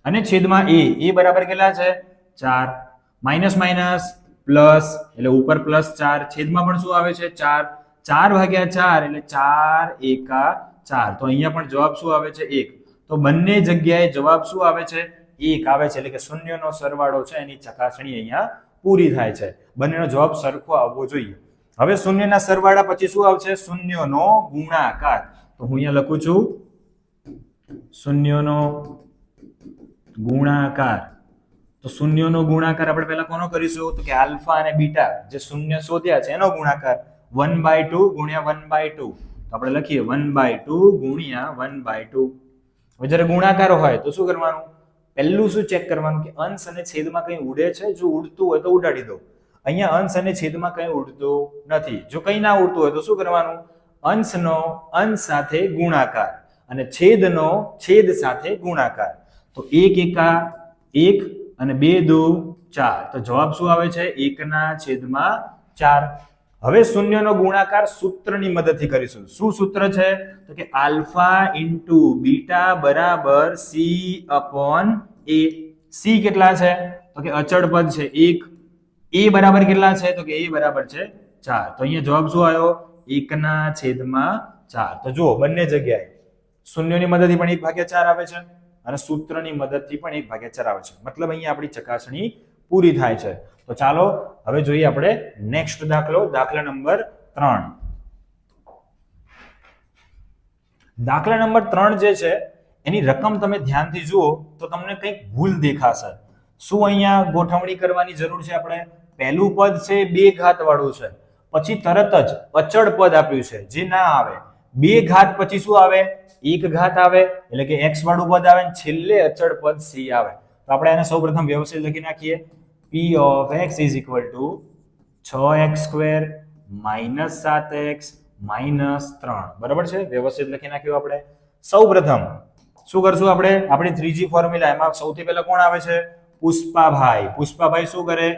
અને છેદમાં a બરાબર કેટલા છે 4 માઈનસ માઈનસ પ્લસ એટલે ઉપર +4 છેદમાં પણ શું આવે છે 4 4/4 એટલે 4 એકા 4 તો અહીંયા પણ જવાબ શું આવે છે 1 તો બંને જગ્યાએ જવાબ શું આવે છે 1 આવે છે એટલે કે શૂન્યનો સરવાળો છે એની ચકાસણી અહીંયા પૂરી થાય છે બંનેનો જવાબ સરખો આવવો જોઈએ હવે શૂન્યના સરવાળા પછી શું આવશે શૂન્યનો ગુણાકાર તો હું અહીંયા લખું છું શૂન્યનો ગુણાકાર તો શૂન્યનો ગુણાકાર આપણે પહેલા કોનો કરીશું તો કે આલ્ફા અને બીટા જે શૂન્ય શોધ્યા છે એનો ગુણાકાર 1/2 × 1/2 તો આપણે લખીએ 1/2 × 1/2 હવે જ્યારે ગુણાકાર હોય તો શું કરવાનું પહેલું શું ચેક કરવાનું કે અંશ અને છેદમાં કંઈ ઉડે છે જો ઉડતું હોય તો ઉડાડી દો અહીંયા અંશ અને છેદમાં કંઈ ઉડતું નથી. જો કંઈ ના ઉડતું હોય તો શું કરવાનું? અંશનો અંશ સાથે ગુણાકાર અને છેદનો છેદ સાથે ગુણાકાર. તો 1 એકા 1 અને 2 દુ 4. તો જવાબ શું આવે છે? 1/4. હવે શૂન્યનો ગુણાકાર સૂત્રની મદદથી કરીશું. શું સૂત્ર છે? તો કે આલ્ફા ઇન્ટુ બીટા બરાબર c/a. c કેટલા છે? તો કે અચળ પદ છે 1. a બરાબર કેટલા છે? તો કે a બરાબર છે 4. તો અહીંયા જવાબ શું આવ્યો? 1/4. તો જુઓ બંને જગ્યાએ શૂન્યની મદદથી પણ 1/4 આવે છે અને સૂત્રની મદદથી પણ 1/4 આવે છે. મતલબ અહીંયા આપણી ચકાસણી પૂરી થાય છે. તો ચાલો હવે જોઈએ આપણે નેક્સ્ટ દાખલો, દાખલા નંબર 3. દાખલા નંબર 3 જે છે એની રકમ તમે ધ્યાનથી જુઓ તો તમને કંઈક ભૂલ દેખાશે. શું અહીંયા ગોઠવણી કરવાની જરૂર છે? આપણે પહેલું પદ છે 2 ઘાત વાળું છે, પછી તરત જ અચળ પદ આપ્યું છે જે ના આવે. 2 ઘાત પછી શું આવે? 1 ઘાત આવે, એટલે કે x વાળું પદ આવે, છેલ્લે અચળ પદ c આવે. તો આપણે એને સૌપ્રથમ વ્યવસ્થિત લખી નાખીએ. p of x is equal to 6x² minus 7x minus 3. બરાબર છે? વ્યવસ્થિત લખી નાખ્યું આપણે. સૌપ્રથમ શું કરશું આપણે? આપણી 3G ફોર્મ્યુલા, એમાં સૌથી પહેલા કોણ આવે છે? પુષ્પાભાઈ. પુષ્પાભાઈ શું કરે?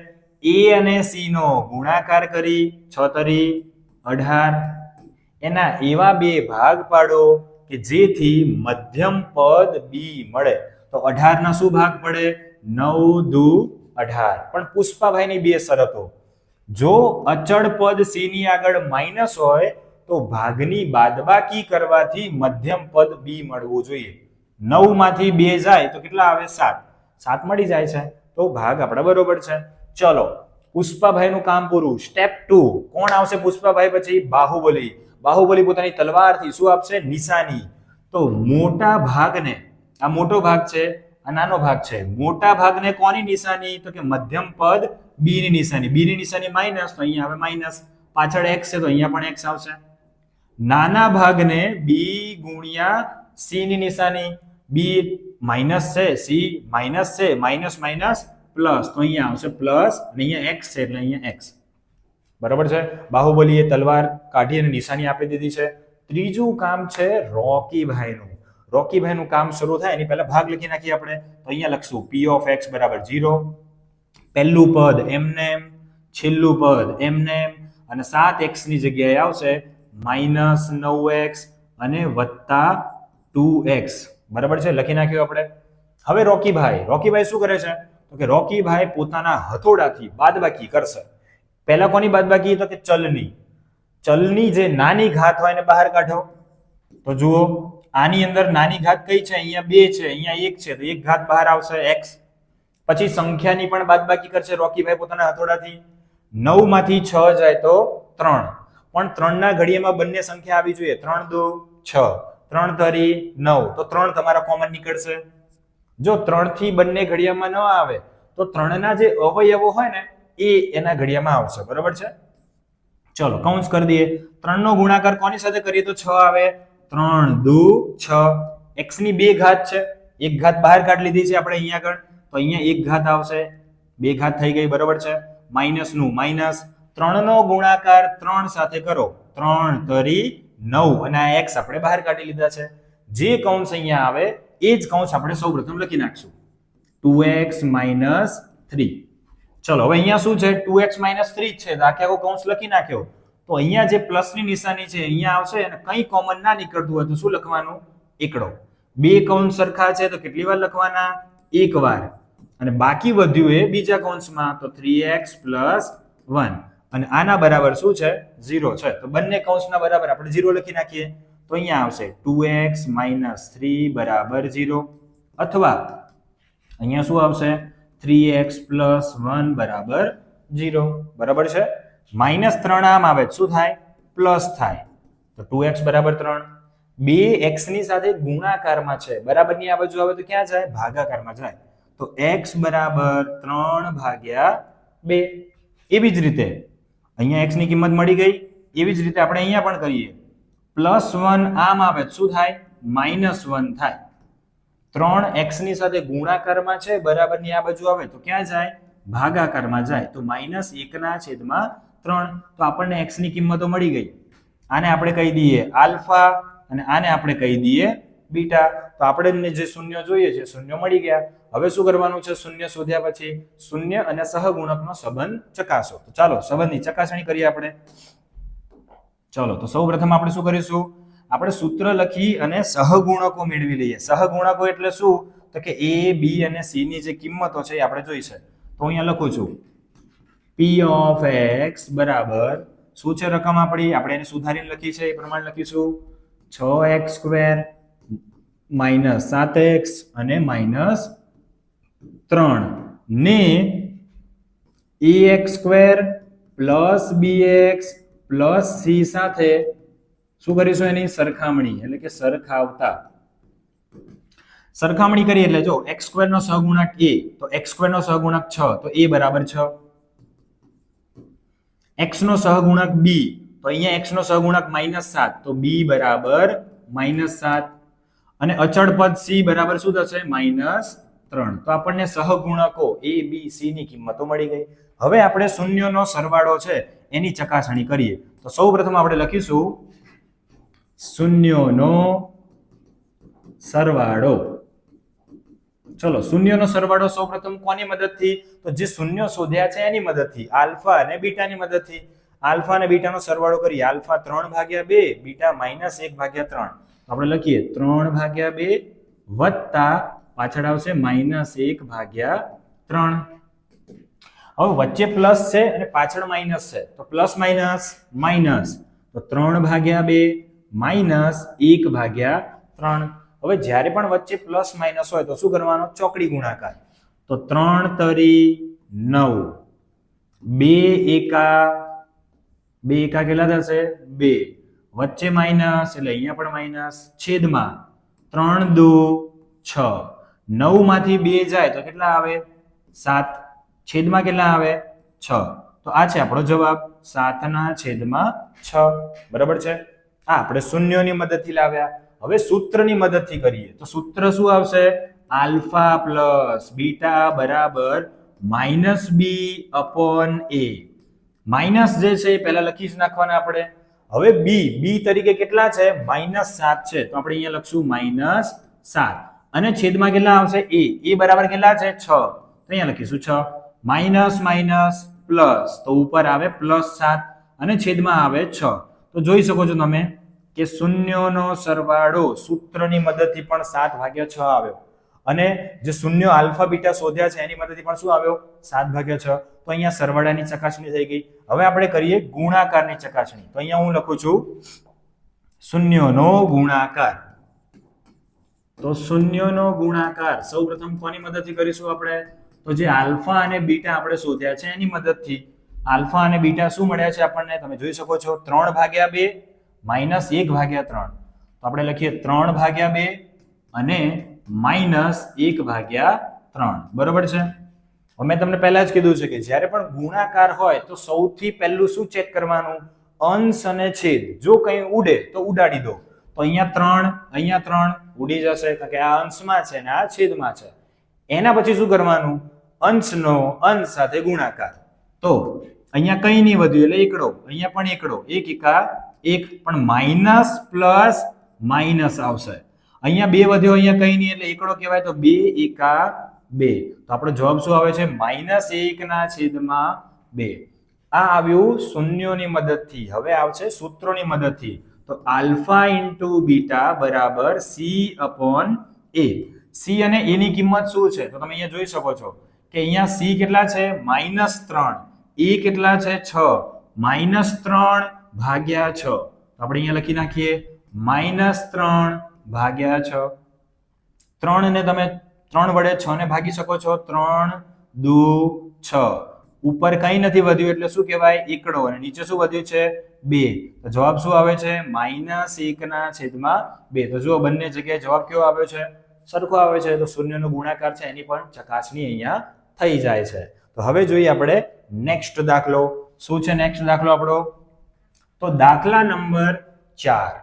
a અને c નો ગુણાકાર કરી 6 તરી 18 એના એવા બે ભાગ પાડો કે જેથી મધ્યમ પદ b મળે. તો 18 ના શું ભાગ પડે? 9 દુ 18. પણ પુષ્પાભાઈની બે શરતો. જો અચળ પદ c ની આગળ માઈનસ હોય તો ભાગની બાદબાકી કરવાથી મધ્યમ પદ b મળવું જોઈએ. 9 માંથી 2 જાય તો કેટલા આવે? 7. 7 મળી જાય છે તો ભાગ આપણા બરોબર છે. ચલો પુષ્પાભાઈનું કામ પૂરું. સ્ટેપ 2. કોણ આવશે પુષ્પાભાઈ પછી? બાહુબલી. બાહુબલી પોતાની તલવારથી શું આપશે? નિશાની. તો મોટા ભાગને, આ મોટો ભાગ છે, આ નાનો ભાગ છે, મોટા ભાગને કોની નિશાની? તો કે મધ્યમ પદ b ની નિશાની. b ની નિશાની માઈનસ, તો અહીંયા આવે માઈનસ. પાછળ x છે તો અહીંયા પણ x આવશે. નાના ભાગને b ગુણ્યા c ની નિશાની. b માઈનસ છે, c માઈનસ છે, માઈનસ માઈનસ પ્લસ, તો અહીંયા આવશે પ્લસ અને અહીંયા x છે એટલે અહીંયા x. બરાબર છે? બાહુબલીએ તલવાર કાઢી અને નિશાની આપી દીધી છે. ત્રીજું કામ છે રોકીભાઈનું. રોકીભાઈનું કામ શરૂ થાય એની પહેલા ભાગ લખી નાખીએ આપણે. તો અહીંયા લખશું p of x બરાબર 0. પહેલું પદ એમનેમ, છેલ્લું પદ એમનેમ, અને 7x ની જગ્યાએ આવશે માઈનસ 9x અને વત્તા 2x. બરાબર છે? લખી નાખ્યું આપણે. હવે રોકીભાઈ શું કરે છે? તો કે રોકીભાઈ પોતાના હથોડાથી બાદબાકી કરશે. પહેલા કોની બાદબાકી? તો કે ચલની. ચલની જે નાની ઘાત હોય એને બહાર કાઢો. તો જુઓ આની અંદર નાની ઘાત કઈ છે? અહીંયા 2 છે, અહીંયા 1 છે, તો 1 ઘાત બહાર આવશે x. પછી સંખ્યાની પણ બાદબાકી કરશે રોકીભાઈ પોતાના હથોડાથી. 9 માંથી 6 જાય તો 3. પણ 3 ના ઘડિયામાં બંને સંખ્યા આવી જોઈએ. 3 દુ 6, 3 તરી 9, તો 3 તમારા કોમન નીકળશે. જો 3 થી બંને ઘડિયામાં ન આવે તો 3 ના જે અવયવો હોય ને એ એના ઘડિયામાં આવશે. બરાબર છે? ચલો કૌંસ કરી દઈએ. 3 નો ગુણાકાર કોની સાથે કરીએ તો 6 આવે. 3 દુ 6. x ની 2 ઘાત છે, 1 ઘાત બહાર કાઢી લીધી છે આપણે અહીંયા આગળ, તો અહીંયા 1 ઘાત આવશે. 2 ઘાત થઈ ગઈ. બરાબર છે? માઈનસ નું માઈનસ. 3 નો ગુણાકાર 3 સાથે કરો. 3 તરી 9 અને આ x આપણે બહાર કાઢી લીધા છે. જે કૌંસ અહીંયા આવે એ જ કૌંસ આપણે સૌપ્રથમ લખી નાખશું. 2x - 3. ચલો હવે અહીંયા શું છે? 2x - 3 છે, તો આખે આખો કૌંસ લખી નાખ્યો. તો અહીંયા જે પ્લસ ની નિશાની છે અહીંયા આવશે અને કંઈ કોમન ના નીકળતું હોય તો શું લખવાનું? એકડો. બે કૌંસ સરખા છે તો કેટલી વાર લખવાના? એક વાર. અને બાકી વધ્યું એ બીજા કૌંસમાં, તો 3x + 1. અને આના બરાબર શું છે? 0 છે. તો બંને કૌંસના બરાબર આપણે 0 લખી નાખીએ. તો અહીંયા આવશે 2x - 3 બરાબર 0. અથવા અહીંયા શું આવશે? 3x + 1 બરાબર 0. બરાબર છે? -3 આમ આવે શું થાય? પ્લસ થાય. તો 2x બરાબર 3. 2x ની સાથે ગુણાકારમાં છે, બરાબરની આ બાજુ આવે તો ક્યાં જાય? ભાગાકારમાં જાય. તો x બરાબર 3/2. એવી જ રીતે અહીંયા x ની કિંમત મળી ગઈ. એવી જ રીતે આપણે અહીંયા પણ કરીએ. +1 આમ આવે શું થાય? -1 થાય. 3x ની સાથે ગુણાકારમાં છે, બરાબરની આ બાજુ આવે તો ક્યાં જાય? ભાગાકારમાં જાય તો -1/3. તો આપણને x ની કિંમતો મળી ગઈ. આને આપણે કહી દઈએ આલ્ફા અને આને આપણે કહી દઈએ બીટા. તો આપણને જે શૂન્ય જોઈએ છે શૂન્ય મળી ગયા. હવે શું કરવાનું છે? શૂન્ય શોધ્યા પછી શૂન્ય અને સહગુણકનો સંબંધ ચકાસો. તો ચાલો સંબંધની ચકાસણી કરીએ આપણે. ચલો તો સૌપ્રથમ આપણે શું કરીશું? આપણે સૂત્ર લખી અને સહગુણકો મેળવી લઈએ. સહગુણકો એટલે શું? તો કે a b અને c ની જે કિંમતો છે એ આપણે જોઈશે. તો અહીંયા લખું છું p of x બરાબર શું છે રકમ આપણી? આપણે એને સુધારીને લખી છે એ પ્રમાણે લખીશું 6x² -7x અને -3 ને ax² + bx + c સાથે શું કરીશું? એની સરખામણી એટલે કે સરખામણી કરીએ એટલે જો x² નો સહગુણક a તો x² નો સહગુણક 6 તો a બરાબર 6. x નો સહગુણક b તો અહીંયા x નો સહગુણક -7 તો b બરાબર -7 અને અચળ પદ c બરાબર શું થશે? -3. તો આપણને સહગુણકો a b c ની કિંમતો મળી ગઈ. હવે આપણે શૂન્યનો સરવાળો છે એની ચકાસણી કરીએ. તો સૌપ્રથમ આપણે લખીશું શૂન્યનો સરવાળો. ચલો શૂન્યનો સરવાળો સૌપ્રથમ કોની મદદથી? તો જે શૂન્ય શોધ્યા છે એની મદદથી, આલ્ફા અને બીટાની મદદથી. આલ્ફા અને બીટાનો સરવાળો કરીએ. Alpha 3/2, beta -1/3. આપણે લખીએ 3/2 વત્તા પાછળ આવશે -1/3. હવે વચ્ચે પ્લસ છે અને પાછળ માઇનસ છે તો પ્લસ માઇનસ માઇનસ તો 3/2 -1/3. હવે જ્યારે પણ વચ્ચે પ્લસ માઇનસ હોય તો શું કરવાનો? ચોકડી ગુણાકાર. તો 3 તરી 9, 2 એકા કેટલા થશે? 2. વચ્ચે માઇનસ એટલે અહીંયા પણ માઇનસ, છેદમાં 3 દુ 6. 9 માંથી 2 જાય તો કેટલા આવે? 7. છેદમાં કેટલા આવે? 6. તો આ છે આપણો જવાબ 7/6. બરાબર છે. આ આપણે શૂન્યોની મદદથી લાવ્યા. હવે સૂત્રની મદદથી કરીએ તો સૂત્ર શું આવશે? આલ્ફા પ્લસ બીટા બરાબર -b/a. માઇનસ જે છે એ પહેલા લખી જ નાખવાના આપણે. હવે b તરીકે કેટલા છે? -7 છે તો આપણે અહીંયા લખશું -7 અને છેદમાં કેટલા આવશે? a બરાબર કેટલા છે? 6 તો અહીંયા લખીશું 6. માઇનસ માઇનસ પ્લસ તો ઉપર આવે +7 અને છેદમાં આવે 6. તો જોઈ શકો છો તમે કે શૂન્યોનો સરવાળો સૂત્રની મદદથી પણ 7/6 આવ્યો અને જે શૂન્ય આલ્ફા બીટા શોધ્યા છે એની મદદથી પણ શું આવ્યો? 7/6. તો અહીંયા સરવાળાની ચકાસણી થઈ ગઈ. હવે આપણે કરીએ ગુણાકારની ચકાસણી. તો અહીંયા હું લખું છું શૂન્યનો ગુણાકાર. તો શૂન્યનો ગુણાકાર સૌપ્રથમ કોની મદદથી કરીશું આપણે? તો જે આલ્ફા અને બીટા આપણે શોધ્યા છે એની મદદથી. આલ્ફા અને બીટા શું મળ્યા છે આપણને? તમે જોઈ શકો છો 3/2 -1/3. તો આપણે લખીએ 3/2 અને -1/3. બરોબર છે. મેં તમને પહેલા જ કીધું છે કે જ્યારે પણ ગુણાકાર હોય તો સૌથી પહેલું શું ચેક કરવાનું? અંશ અને છેદ. જો કંઈ ઉડે તો ઉડાડી દો. તો અહીંયા 3 ઉડી જશે કારણ કે આ અંશમાં છે ને આ છેદમાં છે. એના પછી શું કરવાનું? અંશનો અંશ સાથે ગુણાકાર. તો અહીંયા કંઈ નહીં વધ્યું એટલે એકડો. અહીંયા પણ એકડો. 1 એકા 1 પણ માઇનસ પ્લસ માઇનસ આવશે. અહીંયા 2 વધ્યો, અહીંયા કંઈ નહીં એટલે એકડો કહેવાય તો 2 એકા 2. તો આપણો જવાબ શું આવે છે? -1/2. આ આવ્યું શૂન્યોની મદદથી. હવે આવશે સૂત્રોની મદદથી. તો આલ્ફા ઇન્ટુ બીટા બરાબર c/a. c અને a ની કિંમત શું છે? તો તમે અહીંયા જોઈ શકો છો કે અહીંયા c કેટલા છે? -3. a કેટલા છે? 6. -3/6. તો આપણે અહીંયા લખી નાખીએ -3/6. 3 ને તમે 3 વડે 6 ને ભાગી શકો છો. 3 દુ 6. ઉપર કંઈ નથી વધ્યું એટલે શું કહેવાય? એકડો. અને નીચે શું વધ્યું છે? 2. તો જવાબ શું આવે છે? -1/2. તો જુઓ બંને જગ્યાએ જવાબ કેવો આવ્યો છે? સરખો આવે છે. તો શૂન્યનો ગુણાકાર છે એની પણ ચકાસણી અહીંયા થઈ જાય છે. તો હવે જોઈએ આપણે નેક્સ્ટ દાખલો. શું છે નેક્સ્ટ દાખલો આપણો? તો દાખલા નંબર 4.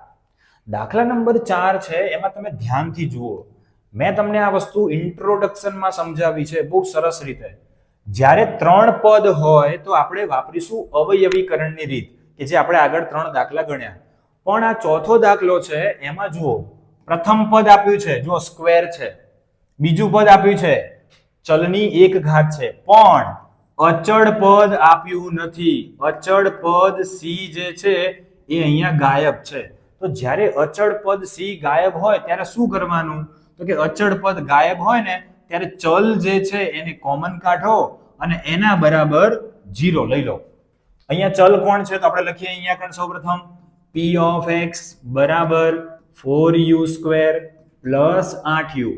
દાખલા નંબર 4 છે એમાં તમે ધ્યાનથી જુઓ. મેં તમને આ વસ્તુ ઇન્ટ્રોડક્શનમાં સમજાવી છે બહુ સરસ રીતે. જ્યારે 3 પદ હોય તો આપણે વાપરીશું અવયવીકરણની રીત કે જે આપણે આગળ 3 દાખલા ગણ્યા. પણ આ ચોથો દાખલો છે એમાં જુઓ પ્રથમ પદ આપ્યું છે જો સ્ક્વેર છે, બીજું પદ આપ્યું છે ચલની 1 ઘાત છે, પણ અચળ પદ આપ્યું નથી. અચળ પદ c જે છે એ અહીંયા ગાયબ છે. તો જ્યારે અચળ પદ c ગાયબ હોય ત્યારે શું કરવાનું? તો કે અચળ પદ ગાયબ હોય ને ત્યારે ચલ જે છે એને કોમન કાઢો અને એના બરાબર 0 લઈ લો. અહીંયા ચલ કોણ છે તો આપણે લખીએ અહીંયા કણ સૌપ્રથમ p of x બરાબર 4u² પ્લસ 8u.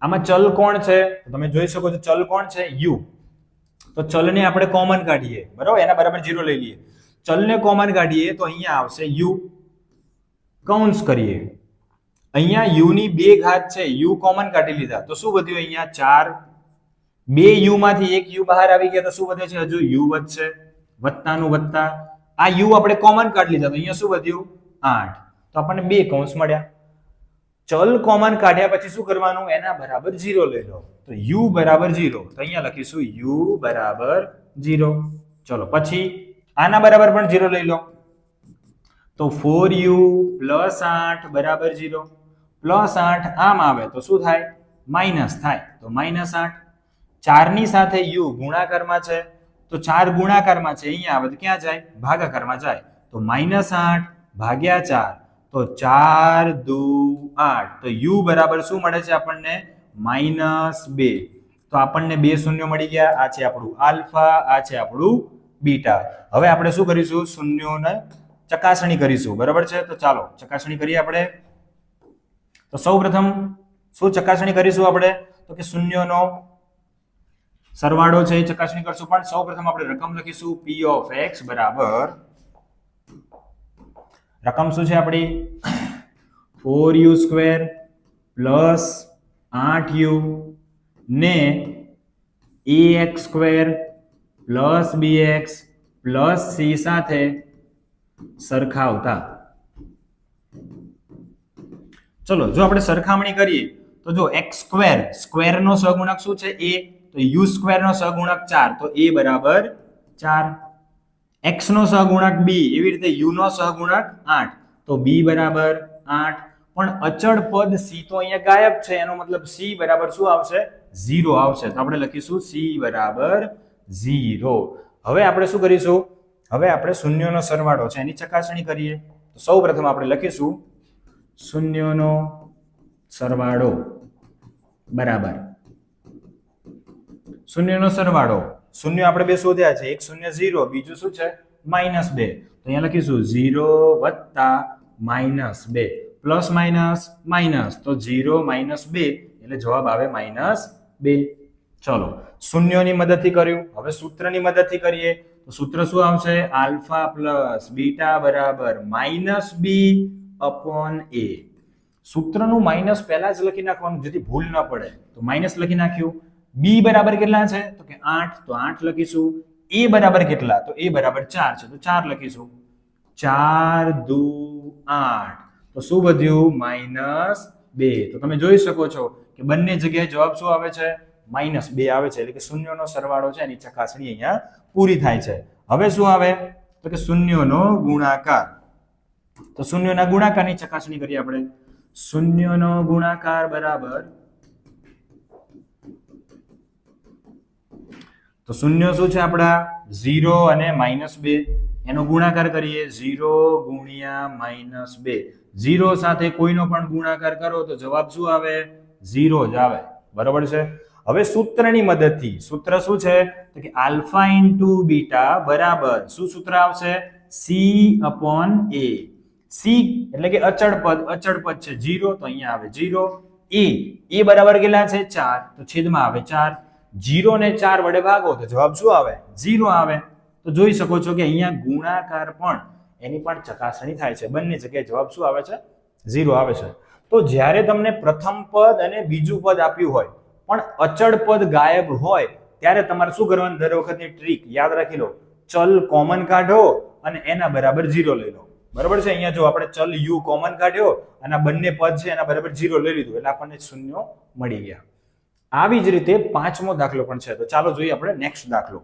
આમાં ચલ કોણ છે? તમે જોઈ શકો છો ચલ કોણ છે? u. તો ચલને આપણે કોમન કાઢીએ, બરાબર, એના બરાબર 0 લઈ લઈએ. ચલને કોમન કાઢીએ તો અહીંયા આવશે u, કૌંસ કરીએ. અહીંયા u ની 2 ઘાત છે, u કોમન કાઢી લીધા તો શું વધ્યું? અહીંયા 4. 2u માંથી 1u બહાર આવી ગયા તો શું વધે છે? હજુ u વધશે, વત્તાનું વત્તા. આ u આપણે કોમન કાઢી લીધા તો અહીંયા શું વધ્યું? 8. તો આપણને 2 કૌંસ મળ્યા. ચલ કોમન કાઢ્યા પછી શું કરવાનું? એના બરાબર 0 લઈ લો. તો u બરાબર 0. તો અહીંયા લખીશું u બરાબર 0. ચલો પછી આના બરાબર પણ 0 લઈ લો. તો 4u પ્લસ 8 બરાબર 0. પ્લસ 8 આમ આવે તો શું થાય? માઇનસ થાય. તો -8. 4 ની સાથે u ગુણાકારમાં છે તો 4 ગુણાકારમાં છે, અહીંયા આવે તો ક્યાં જાય? ભાગાકારમાં જાય. તો -8 ભાગ્યા 4 તો 4 દુ 8. તો u બરાબર શું મળે છે આપણને? -2. તો આપણને 2 શૂન્ય મળી ગયા. આ છે આપણું આલ્ફા, આ છે આપણું બીટા. હવે આપણે શું કરીશું? શૂન્યોને ચકાસણી કરીશું, બરાબર છે? તો ચાલો ચકાસણી કરીએ આપણે. તો સૌપ્રથમ શું ચકાસણી કરીશું આપણે? તો કે શૂન્યનો સરવાળો છે એ ચકાસણી કરશું. પણ સૌપ્રથમ આપણે રકમ લખીશું p of x બરાબર, રકમ શું છે આપણી? 4u² પ્લસ 8u ને ax² plus bx plus c સાથે સરખાવતા. ચલો જો આપણે સરખામણી કરીએ તો જો x² સ્ક્વેર નો સહગુણક શું છે? a. તો u² નો સહગુણક 4 તો a બરાબર 4. x નો સહગુણક b, એવી રીતે u નો સહગુણક 8 તો b બરાબર 8. પણ અચળ પદ c તો અહીંયા ગાયબ છે, એનો મતલબ c બરાબર શું આવશે? 0 આવશે. તો આપણે લખીશું c બરાબર 0. હવે આપણે શું કરીશું? હવે આપણે શૂન્યનો સરવાળો છે એની ચકાસણી કરીએ. તો સૌપ્રથમ આપણે લખીશું શૂન્યનો સરવાળો બરાબર શૂન્યનો સરવાળો. શૂન્ય આપણે બે શોધ્યા છે, એક શૂન્ય 0, બીજું શું છે? -2. તો અહીંયા લખીશું 0 વત્તા -2 પ્લસ માઇનસ તો 0 -2 એટલે જવાબ આવે -2. ચલો શૂન્યની મદદથી કર્યું. હવે સૂત્રની મદદથી કરીએ તો સૂત્ર શું આવશે? આલ્ફા પ્લસ બીટા બરાબર -b અપોન a. સૂત્રનું માઇનસ પહેલા જ લખી નાખવાનું જેથી ભૂલ ન પડે. તો માઇનસ લખી નાખ્યું. b બરાબર કેટલા છે? તો કે 8, તો 8 લખીશું. a બરાબર કેટલા? તો a બરાબર 4 છે તો 4 લખીશું. 4 દુ 8 તો શું વધ્યું? -2. તો તમે જોઈ શકો છો કે બંને જગ્યાએ જવાબ શું આવે છે? -2 આવે છે. એટલે કે શૂન્યનો સરવાળો છે એની ચકાસણી અહીંયા પૂરી થાય છે. હવે શું આવે? તો કે શૂન્યનો ગુણાકાર. તો શૂન્યના ગુણાકારની ચકાસણી કરીએ આપણે. શૂન્યનો ગુણાકાર બરાબર, તો શૂન્ય શું છે આપણા? 0 અને -2. એનો ગુણાકાર કરીએ. 0 ગુણ્યા -2. 0 સાથે કોઈનો પણ ગુણાકાર કરો તો જવાબ શું આવે? 0 જ આવે, બરાબર છે? હવે સૂત્રની મદદથી, સૂત્ર શું છે? તો કે આલ્ફા ઇન્ટુ બીટા બરાબર શું સૂત્ર આવશે? c upon a. c એટલે કે અચળ પદ છે 0 તો અહીંયા આવે 0. a બરાબર કેટલા છે? 4 તો છેદમાં આવે 4. 0 ને 4 વડે ભાગો તો જવાબ શું આવે? 0 આવે. તો જોઈ શકો છો કે અહીંયા ગુણાકાર પણ એની પણ ચકાસણી થાય છે. બંને જગ્યાએ જવાબ શું આવે છે? 0 આવે છે. તો જ્યારે તમને પ્રથમ પદ અને બીજું પદ આપ્યું હોય પણ અચળ પદ ગાયબ હોય ત્યારે તમારે શું કરવાનું? દર વખતની ટ્રીક યાદ રાખી લો. ચલ કોમન કાઢો અને એના બરાબર 0 લઈ લો, બરાબર છે? અહીંયા જો આપણે ચલ u કોમન કાઢ્યો અને બંને પદ છે એના બરાબર 0 લઈ લીધું એટલે આપણને શૂન્ય મળી ગયા. આવી જ રીતે પાંચમો દાખલો પણ છે. તો ચાલો જોઈએ આપણે નેક્સ્ટ દાખલો.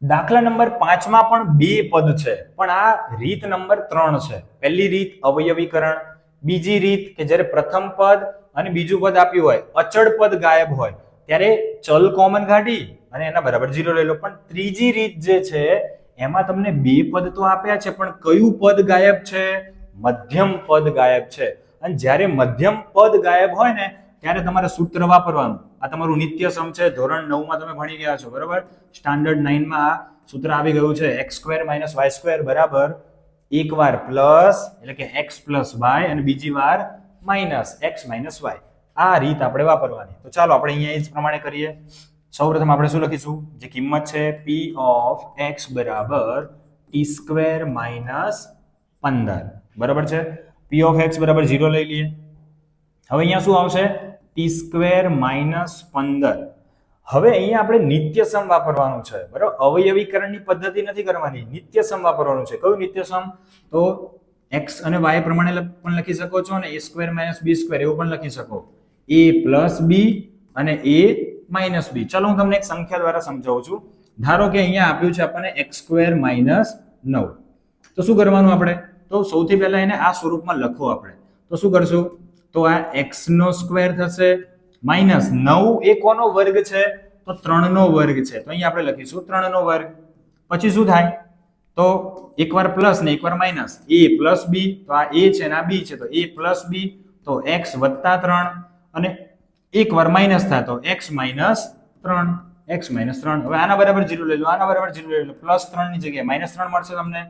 દાખલા નંબર 5 માં પણ બે પદ છે, પણ આ રીત નંબર 3 છે. પહેલી રીત અવયવીકરણ, બીજી રીત કે જ્યારે પ્રથમ પદ અને બીજું પદ આપ્યું હોય, અચળ પદ ગાયબ હોય ત્યારે ચલ કોમન કાઢી અને એના બરાબર 0 લઈ લો. પણ ત્રીજી રીત જે છે એમાં તમને બે પદ તો આપ્યા છે, પણ કયું પદ ગાયબ છે? મધ્યમ પદ ગાયબ છે. અને જ્યારે મધ્યમ પદ ગાયબ હોય ને ત્યારે તમારે સૂત્ર વાપરવાનું. આ તમારું નિત્ય સમ છે, ધોરણ 9 માં તમે ભણી ગયા છો, બરાબર? સ્ટાન્ડર્ડ 9 માં આ સૂત્ર આવી ગયું છે, x² - y² બરાબર એક વાર પ્લસ એટલે કે x + y અને બીજી વાર માઇનસ x - y. આ રીત આપણે વાપરવાની. તો ચાલો આપણે અહીંયા એ જ પ્રમાણે કરીએ. સૌપ્રથમ આપણે શું લખીશું? જે કિંમત છે p of x બરાબર t² - 15 બરાબર છે. p of x બરાબર 0 લઈ લઈએ. હવે અહીંયા શું આવશે? t² - 15. હવે અહીંયા આપણે નિત્ય સમ વાપરવાનું છે, બરાબર? અવયવીકરણની પદ્ધતિ નથી કરવાની, નિત્ય સમ વાપરવાનું છે. કયું નિત્ય સમ? તો x અને y પ્રમાણે પણ લખી શકો છો અને a² - b² એવું પણ લખી શકો. a + b અને a - b. ચલો હું તમને એક સંખ્યા દ્વારા સમજાવું છું. ધારો કે અહીંયા આપ્યું છે આપણને x² - 9. તો શું કરવાનું આપણે? તો સૌથી પહેલા એને આ સ્વરૂપમાં લખો આપણે. તો શું કરશું? તો આ x નો સ્ક્વેર થશે માઈનસ 9 એ કોનો વર્ગ છે? તો 3 નો વર્ગ છે. તો અહીંયા આપણે લખીશું 3 નો વર્ગ. પછી શું થાય? તો એકવાર પ્લસ ને એકવાર માઈનસ, a + b. તો આ a છે ને આ b છે, તો a + b. તો x + 3 અને એકવાર માઈનસ થાય તો x - 3. x - 3. હવે આના બરાબર 0 લઈ લો, આના બરાબર 0 લઈ લો. +3 ની જગ્યાએ -3 મળશે તમને.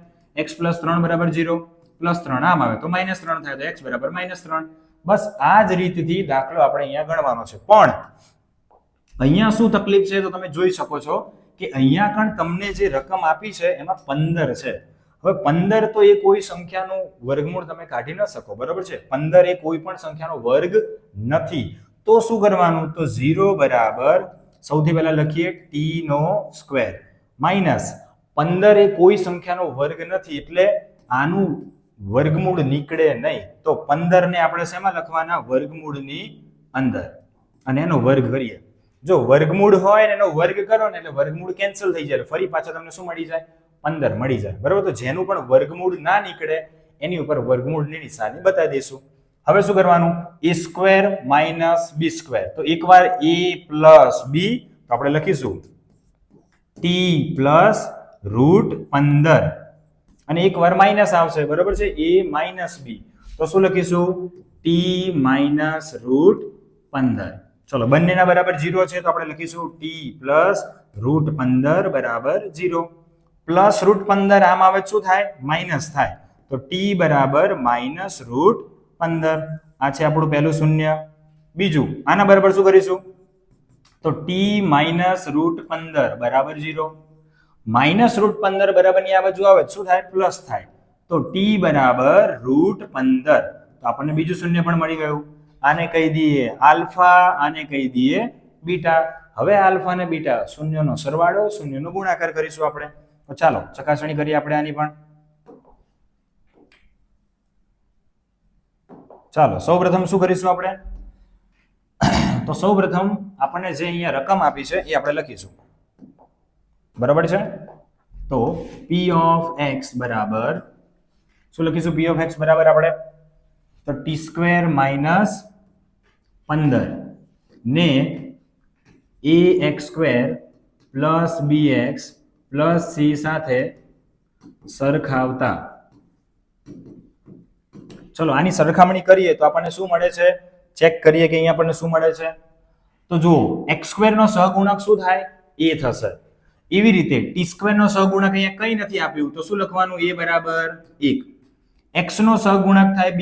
x + 3 બરાબર 0. +3 આમ આવે તો -3 થાય તો x બરાબર -3. બસ આ જ રીતથી દાખલો આપણે અહીંયા ગણવાનો છે. પણ અહીંયા શું તકલીફ છે તો તમે જોઈ શકો છો કે અહીંયા પણ તમને જે રકમ આપી છે એમાં 15 છે. હવે 15 તો એ કોઈ સંખ્યાનું વર્ગમૂળ તમે કાઢી ન શકો, બરાબર છે? 15 એ કોઈ પણ સંખ્યાનો વર્ગ નથી. તો શું કરવાનું? તો 0 બરાબર સૌથી પહેલા લખીએ t નો સ્ક્વેર માઈનસ 15 એ કોઈ સંખ્યાનો વર્ગ નથી એટલે આનું વર્ગમૂળ નીકળે નહીં. તો 15 ને આપણે શેમાં લખવાના? વર્ગમૂળની અંદર. અને એનો વર્ગ કરીએ. જો વર્ગમૂળ હોય ને એનો વર્ગ કરો ને એટલે વર્ગમૂળ કેન્સલ થઈ જાય, ફરી પાછા તમને શું મળી જાય? 15 મળી જાય, બરાબર? તો જેનું પણ વર્ગમૂળ ના નીકળે એની ઉપર વર્ગમૂળની નિશાની બતાવી દઈશું. હવે શું કરવાનું? a² - b². તો એકવાર a + b તો આપણે લખીશું t + √15 અને એકવાર માઈનસ આવશે, બરાબર છે? a - b. તો શું લખીશું? t - √15. ચલો બંનેના બરાબર 0 છે તો આપણે લખીશું t + √15 બરાબર 0. +√15 આમ આવે શું થાય? માઈનસ થાય. તો t બરાબર -√15. આ છે આપણું પહેલું શૂન્ય. બીજું આના બરાબર શું કરીશું? તો t -√15 બરાબર 0. -√15 બરાબરની આ બાજુ આવે શું થાય? પ્લસ થાય. તો t બરાબર √15. તો આપણને બીજું શૂન્ય પણ મળી ગયું. આને કહી દઈએ આલ્ફા, આને કહી દઈએ બીટા. હવે આલ્ફા અને બીટા શૂન્યનો સરવાળો, શૂન્યનો ગુણાકાર કરીશું આપણે. તો ચાલો ચકાસણી કરીએ આપણે આની પણ. ચાલો સૌપ્રથમ શું કરીશું આપણે? તો સૌપ્રથમ આપણને જે અહીંયા રકમ આપી છે એ આપણે લખીશું, બરાબર છે? તો p of x બરાબર શું લખીશું? p of x બરાબર આપણે તો t² - 15 ને ax² + bx + c સાથે સરખાવતા. ચલો આની સરખામણી કરીએ તો આપણને શું મળે છે? ચેક કરીએ કે અહીંયા આપણને શું મળે છે. તો જુઓ x² નો સહગુણક શું થાય? a થશે. એવી રીતે t² નો સહગુણક અહીંયા કંઈ નથી આપ્યું તો શું લખવાનું? a બરાબર 1. x નો સહગુણક થાય b,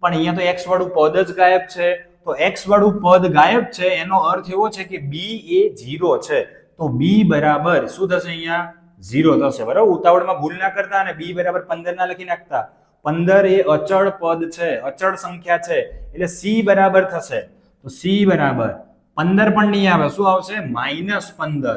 પણ અહીંયા તો x વાળું પદ જ ગાયબ છે. તો x વાળું પદ ગાયબ છે એનો અર્થ એવો છે કે b એ 0 છે. તો b બરાબર શું થશે? અહીંયા 0 થશે, બરાબર? ઉતાવળમાં ભૂલ ના કરતા અને b બરાબર 15 ના લખી નાખતા. 15 એ અચળ પદ છે, અચળ સંખ્યા છે એટલે c બરાબર થશે. તો c બરાબર 15 પણ નહીં આવે, શું આવશે? -15.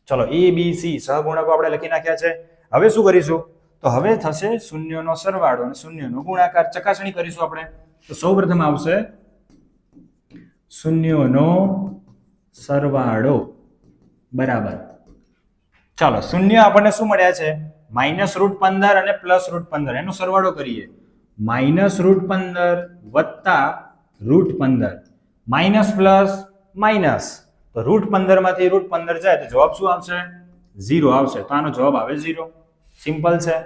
ચલો a b c સહગુણકો આપણે લખી નાખ્યા છે. હવે શું કરીશું? તો હવે થશે શૂન્યનો સરવાળો અને શૂન્યનો ગુણાકાર. ચકાસણી કરીશું આપણે. તો સૌપ્રથમ આવશે શૂન્યોનો સરવાળો બરાબર. ચાલો શૂન્ય આપણને શું મળ્યા છે? -√15 અને +√15 એનો સરવાળો કરીએ. -√15 વત્તા √15 માઇનસ પ્લસ માઇનસ, તો √15 માંથી √15 જાય તો જવાબ શું આવશે? 0 આવશે. તો આનો જવાબ આવે 0. સિમ્પલ છે.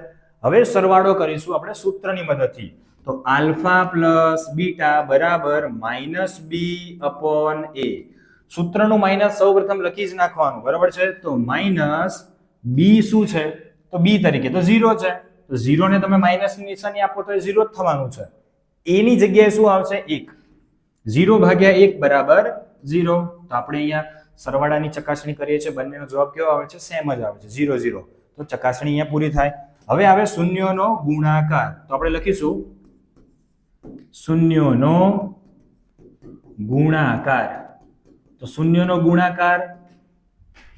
હવે સરવાળો કરીશું આપણે સૂત્રની મદદથી. તો આલ્ફા પ્લસ બીટા બરાબર -b/a. સૂત્રનું માઇનસ સૌપ્રથમ લખી જ નાખવાનું, બરાબર છે? તો માઇનસ બી શું છે? તો બી તરીકે તો 0 છે. તો 0 ને તમે માઇનસની નિશાની આપો તો એ 0 જ થવાનું છે. a ની જગ્યાએ શું આવશે? 1. 0/1 બરાબર 0. તો આપણે અહીંયા સરવાળાની ચકાસણી કરીએ છીએ, બંનેનો જવાબ કેવો આવે છે? સેમ જ આવે છે, 0 0. તો ચકાસણી અહીંયા પૂરી થાય. હવે આવે શૂન્યોનો ગુણાકાર. તો આપણે લખીશું શૂન્યોનો ગુણાકાર. તો શૂન્યનો ગુણાકાર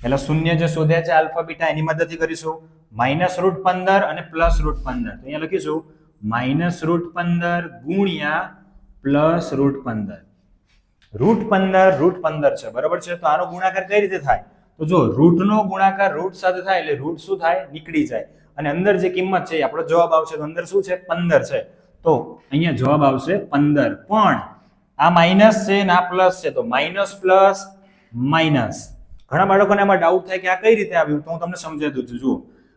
એટલે શૂન્ય જે શોધ્યા છે આલ્ફા બીટા એની મદદથી કરીશું. -√15 અને +√15. તો અહીંયા લખીશું -√15 ગુણ્યા +√15. √15 છે, બરાબર છે? તો આનો ગુણાકાર કઈ રીતે થાય? તો જો રૂટનો ગુણાકાર રૂટ સાથે થાય એટલે રૂટ શું થાય? નીકળી જાય. અને અંદર જે કિંમત છે એ આપણો જવાબ આવશે. તો અંદર શું છે? 15 છે. તો અહીંયા જવાબ આવશે 15. પણ આ માઇનસ છે ને આ પ્લસ છે, તો માઇનસ પ્લસ માઇનસ. ઘણા બાળકોને આમાં ડાઉટ થાય કે આ કઈ રીતે આવ્યું, તો હું તમને સમજાવી દઉં છું. જુઓ,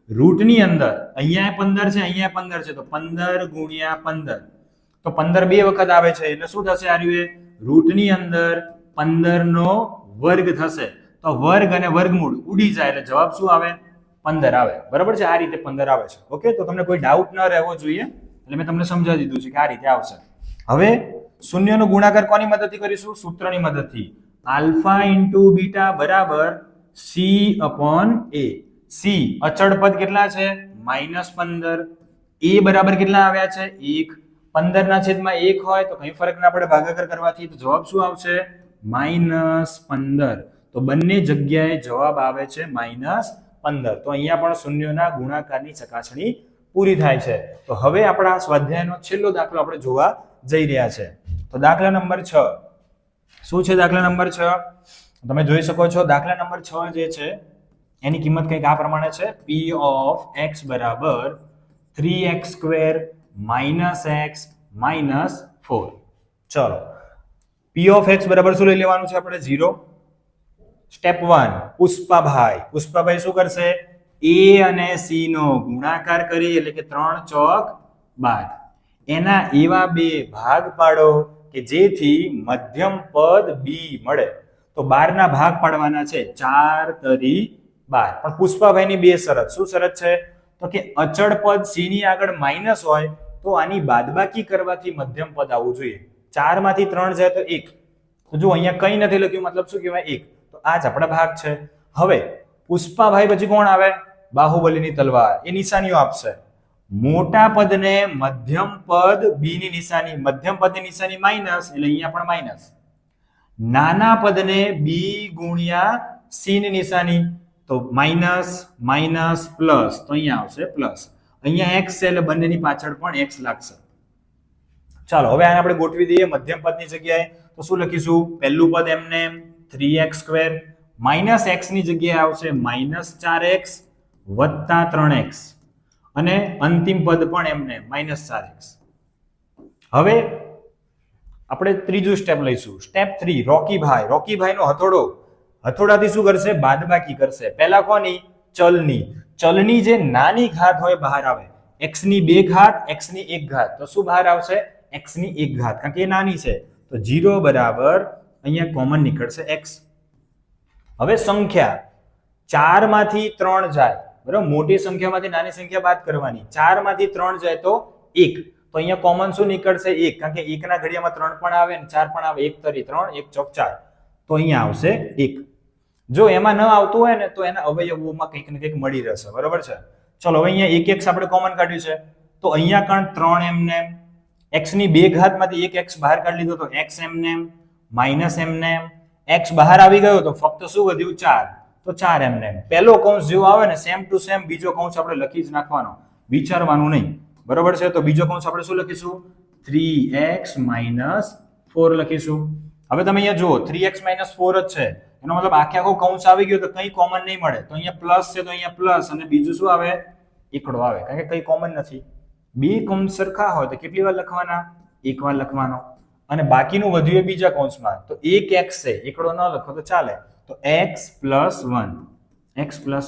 રૂટની અંદર અહીંયા 15 છે, અહીંયા 15 છે, તો 15 ગુણ્યા 15. તો 15 બે વખત આવે છે એટલે શું થશે? આ રહ્યું રૂટની અંદર 15 નો વર્ગ થશે. તો વર્ગ અને વર્ગમૂળ ઉડી જાય એટલે જવાબ શું આવે? 15 આવે. બરાબર છે? આ રીતે 15 આવે છે. ઓકે, તો તમને કોઈ ડાઉટ ન રહેવો જોઈએ એટલે મેં તમને સમજાવી દીધું છે કે આ રીતે આવશે. હવે શૂન્યનો ગુણાકાર કોની મદદથી કરીશું? સૂત્રની મદદથી. આલ્ફા ઇન્ટુ બીટા બરાબર c/a. c અચળ પદ કેટલા છે? -15. a બરાબર કેટલા આવ્યા છે? 1. 15/1 હોય તો કઈ ફરક ના પડે ભાગાકાર કરવાથી, તો જવાબ શું આવશે? -15. તો બંને જગ્યાએ જવાબ આવે છે -15. તો અહીંયા પણ શૂન્યના ગુણાકારની ચકાસણી પૂરી થાય છે. તો હવે આપણા સ્વાધ્યાયનો છેલ્લો દાખલો આપણે જોવા જઈ રહ્યા છે. તો દાખલા નંબર 6. શું છે દાખલા નંબર 6? તમે જોઈ શકો છો દાખલા નંબર 6 જે છે એની કિંમત કંઈક આ પ્રમાણે છે. p of x બરાબર 3x² - x - 4. ચલો, p of x બરાબર શું લઈ લેવાનું છે આપણે? 0. સ્ટેપ 1, પુષ્પાભાઈ શું કરશે? a અને c નો ગુણાકાર કરી એટલે કે 3 ચોક 12. એના એવા બે ભાગ પાડો કે જેથી મધ્યમ પદ b મળે. તો 12 ના ભાગ પાડવાના છે. 4 તરી 12. પણ પુષ્પાભાઈની બે શરત. શું શરત છે? તો કે અચળ પદ c ની આગળ માઇનસ હોય તો આની બાદબાકી કરવાથી મધ્યમ પદ આવવું જોઈએ. 4 માંથી 3 જાય તો 1. તો જો અહીંયા કંઈ નથી લખ્યું, મતલબ શું કહેવાય? 1. તો આ જ આપણા ભાગ છે. હવે પુષ્પાભાઈ પછી કોણ આવે? બાહુબલીની તલવાર. એ નિશાનીઓ આપશે. મોટા પદને મધ્યમ પદ b ની નિશાની, મધ્યમ પદની નિશાની માઇનસ એટલે અહીંયા પણ માઇનસ. નાના પદને b ગુણ્યા c ની નિશાની, તો માઇનસ માઇનસ પ્લસ, તો અહીંયા આવશે પ્લસ. અહીંયા x છે એટલે બંનેની પાછળ પણ x લાગશે. ચાલો હવે આને આપણે ગોઠવી દઈએ મધ્યમ પદની જગ્યાએ. તો શું લખીશું? પહેલું પદ એમને 3x² માઇનસ x ની જગ્યાએ આવશે -4x વત્તા 3x અને અંતિમ પદ પણ એમને -4x. હવે આપણે ત્રીજું સ્ટેપ લઈશું. સ્ટેપ 3, રોકીભાઈનો હથોડાથી શું કરશે? બાદબાકી કરશે. પહેલા કોની? ચલની જે નાની ઘાત હોય બહાર આવે. x ની 2 ઘાત, x ની 1 ઘાત. તો શું બહાર આવશે? x ની 1 ઘાત, કારણ કે એ નાની છે. તો 0 બરાબર અહીંયા કોમન નીકળશે x. હવે સંખ્યા 4 માંથી 3 જાય, બરાબર? મોટી સંખ્યામાંથી નાની સંખ્યા બાદ કરવાની. 4 માંથી 3 જાય તો 1. તો અહીંયા કોમન શું નીકળશે? 1, કારણ કે 1 ના ઘડિયામાં 3 પણ આવે અને 4 પણ આવે. 1 તરી 3, 1 ચોક 4. તો અહીંયા આવશે 1. જો એમાં ન આવતું હોય ને તો એના અવયવોમાં કંઈક ને કંઈક મળી રહેશે, બરાબર છે? ચલો હવે અહીંયા 1x આપણે કોમન કાઢ્યું છે. તો અહીંયા કણ 3 એમને, x ની 2 ઘાતમાંથી 1x બહાર કાઢી લીધો તો x એમને, માઇનસ એમને, x બહાર આવી ગયો તો ફક્ત શું વધ્યું? 4. તો 4 એમને. પહેલો કૌંસ જેવો આવે ને સેમ ટુ સેમ બીજો કૌંસ આપણે લખી જ નાખવાનો, વિચારવાનું નહીં, બરાબર છે? તો બીજો કૌંસ આપણે શું લખીશું? 3x - 4 લખીશું. હવે તમે અહીંયા જુઓ 3x - 4 જ છે, એનો મતલબ આખે આખો કૌંસ આવી ગયો તો કંઈ કોમન નહીં મળે, તો અહીંયા પ્લસ છે તો અહીંયા પ્લસ અને બીજું શું આવે, એકડો આવે, કારણ કે કંઈ કોમન નથી. બે કૌંસ સરખા હોય તો કેટલી વાર લખવાના, એક વાર લખવાનો, અને બાકીનું વધ્યું એ બીજા કૌંસમાં, તો 1x છે, એકડો ન લખો તો ચાલે, તો x +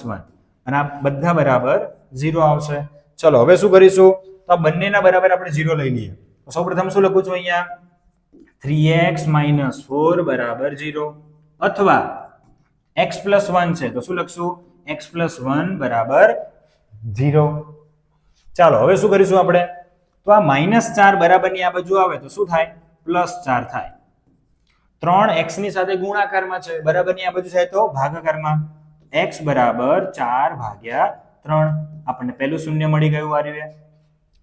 1 અને આ બધા બરાબર 0 આવશે. ચલો હવે શું કરીશું, તો આ બંનેના બરાબર આપણે 0 લઈ લઈએ. તો સૌપ્રથમ શું લખું છું અહીંયા, 3x - 4 બરાબર 0, અથવા x + 1 છે તો શું લખશું, x + 1 બરાબર 0. ચાલો હવે શું કરીશું આપણે, તો આ -4 બરાબરની આ બાજુ આવે તો શું થાય, +4 થાય. 3x ની સાથે ગુણાકારમાં છે, બરાબરની આ બાજુ જાય તો ભાગાકારમાં, x બરાબર 4/3, આપણને પહેલું શૂન્ય મળી ગયું આ રીતે.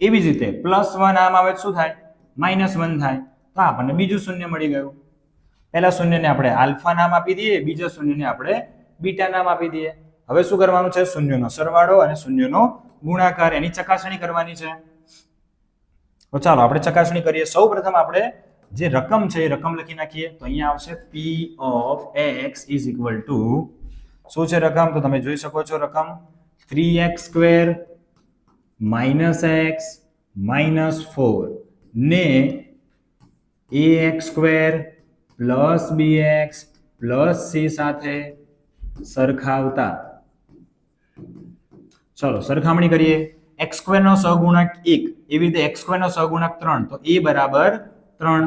એવી જ રીતે +1 આમ આવે શું થાય, -1 થાય, તો આપણને બીજું શૂન્ય મળી ગયું. પહેલા શૂન્યને આપણે આલ્ફા નામ આપી દઈએ, બીજા શૂન્યને આપણે બીટા નામ આપી દઈએ. હવે શું કરવાનું છે, શૂન્યનો સરવાળો અને શૂન્યનો ગુણાકાર, એની ચકાસણી કરવાની છે. તો ચાલો આપણે ચકાસણી કરીએ. સૌપ્રથમ આપણે જે રકમ છે એ રકમ લખી નાખીએ. તો અહીંયા આવશે p of x is equal to, શું છે રકમ, તો તમે જોઈ શકો છો રકમ 3x² - x - 4 ને ax² + bx + c સાથે સરખાવતા. ચલો સરખામણી કરીએ. x² નો સહગુણક 1, એવી રીતે x² નો સહગુણક 3, તો a બરાબર 3.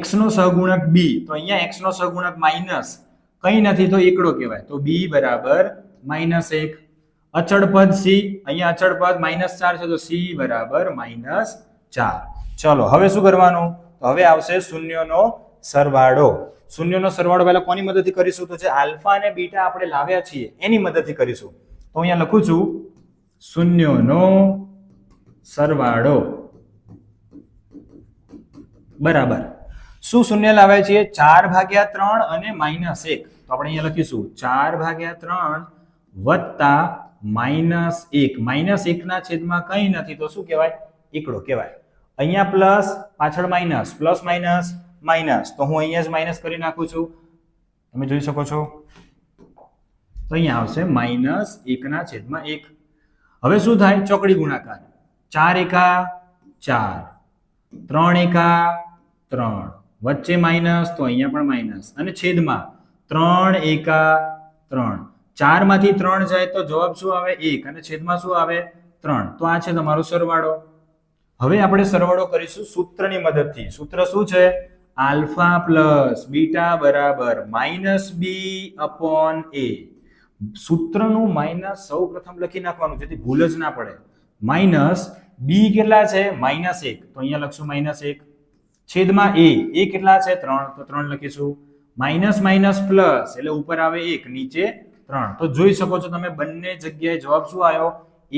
x નો સહગુણક b, તો અહીંયા x નો સહગુણક માઈનસ કંઈ નથી તો એકડો કહેવાય, તો b બરાબર -1. અચળ પદ c, અહીંયા અચળ પદ -4 છે તો c બરાબર -4. ચલો હવે શું કરવાનું, તો હવે આવશે શૂન્યનો સરવાળો. શૂન્યનો સરવાળો પહેલા કોની મદદથી કરીશું, તો જે આલ્ફા અને બીટા આપણે લાવ્યા છીએ એની મદદથી કરીશું. તો અહીંયા લખું છું શૂન્યનો સરવાળો બરાબર, શું શૂન્ય લાવ્યા છીએ, 4/3 અને -1, તો આપણે અહીંયા લખીશું 4/3 વત્તા -1. -1 ના છેદમાં કંઈ નથી તો શું કહેવાય, એકડો કહેવાય. અહીંયા પ્લસ, પાછળ માઇનસ, પ્લસ માઇનસ માઇનસ, તો હું અહીંયા જ માઇનસ કરી નાખું છું, તમે જોઈ શકો છો. તો અહીંયા આવશે -1/1. હવે શું થાય, ચોકડી ગુણાકાર, 4 એકા 4, 3 એકા 3, વચ્ચે માઇનસ તો અહીંયા પણ માઇનસ, અને છેદમાં 3 એકા 3, 4 માંથી 3 જાય તો જવાબ શું આવે, 1, અને છેદમાં શું આવે, 3. તો આ છે તમારો સરવાળો. હવે આપણે સરવાળો કરીશું સૂત્રની મદદથી. સૂત્ર શું છે, આલ્ફા પ્લસ બીટા બરાબર -b/a. સૂત્રનું માઇનસ સૌ પ્રથમ લખી નાખવાનું જેથી ભૂલ જ ના પડે. માઇનસ b કેટલા છે, -1, તો અહીંયા લખશું -1, છેદમાં a કેટલા છે, 3, તો 3 લખીશું. માઇનસ માઇનસ પ્લસ એટલે ઉપર આવે 1, નીચે 3. તો જોઈ શકો છો તમે બંને જગ્યાએ જવાબ શું આવ્યો,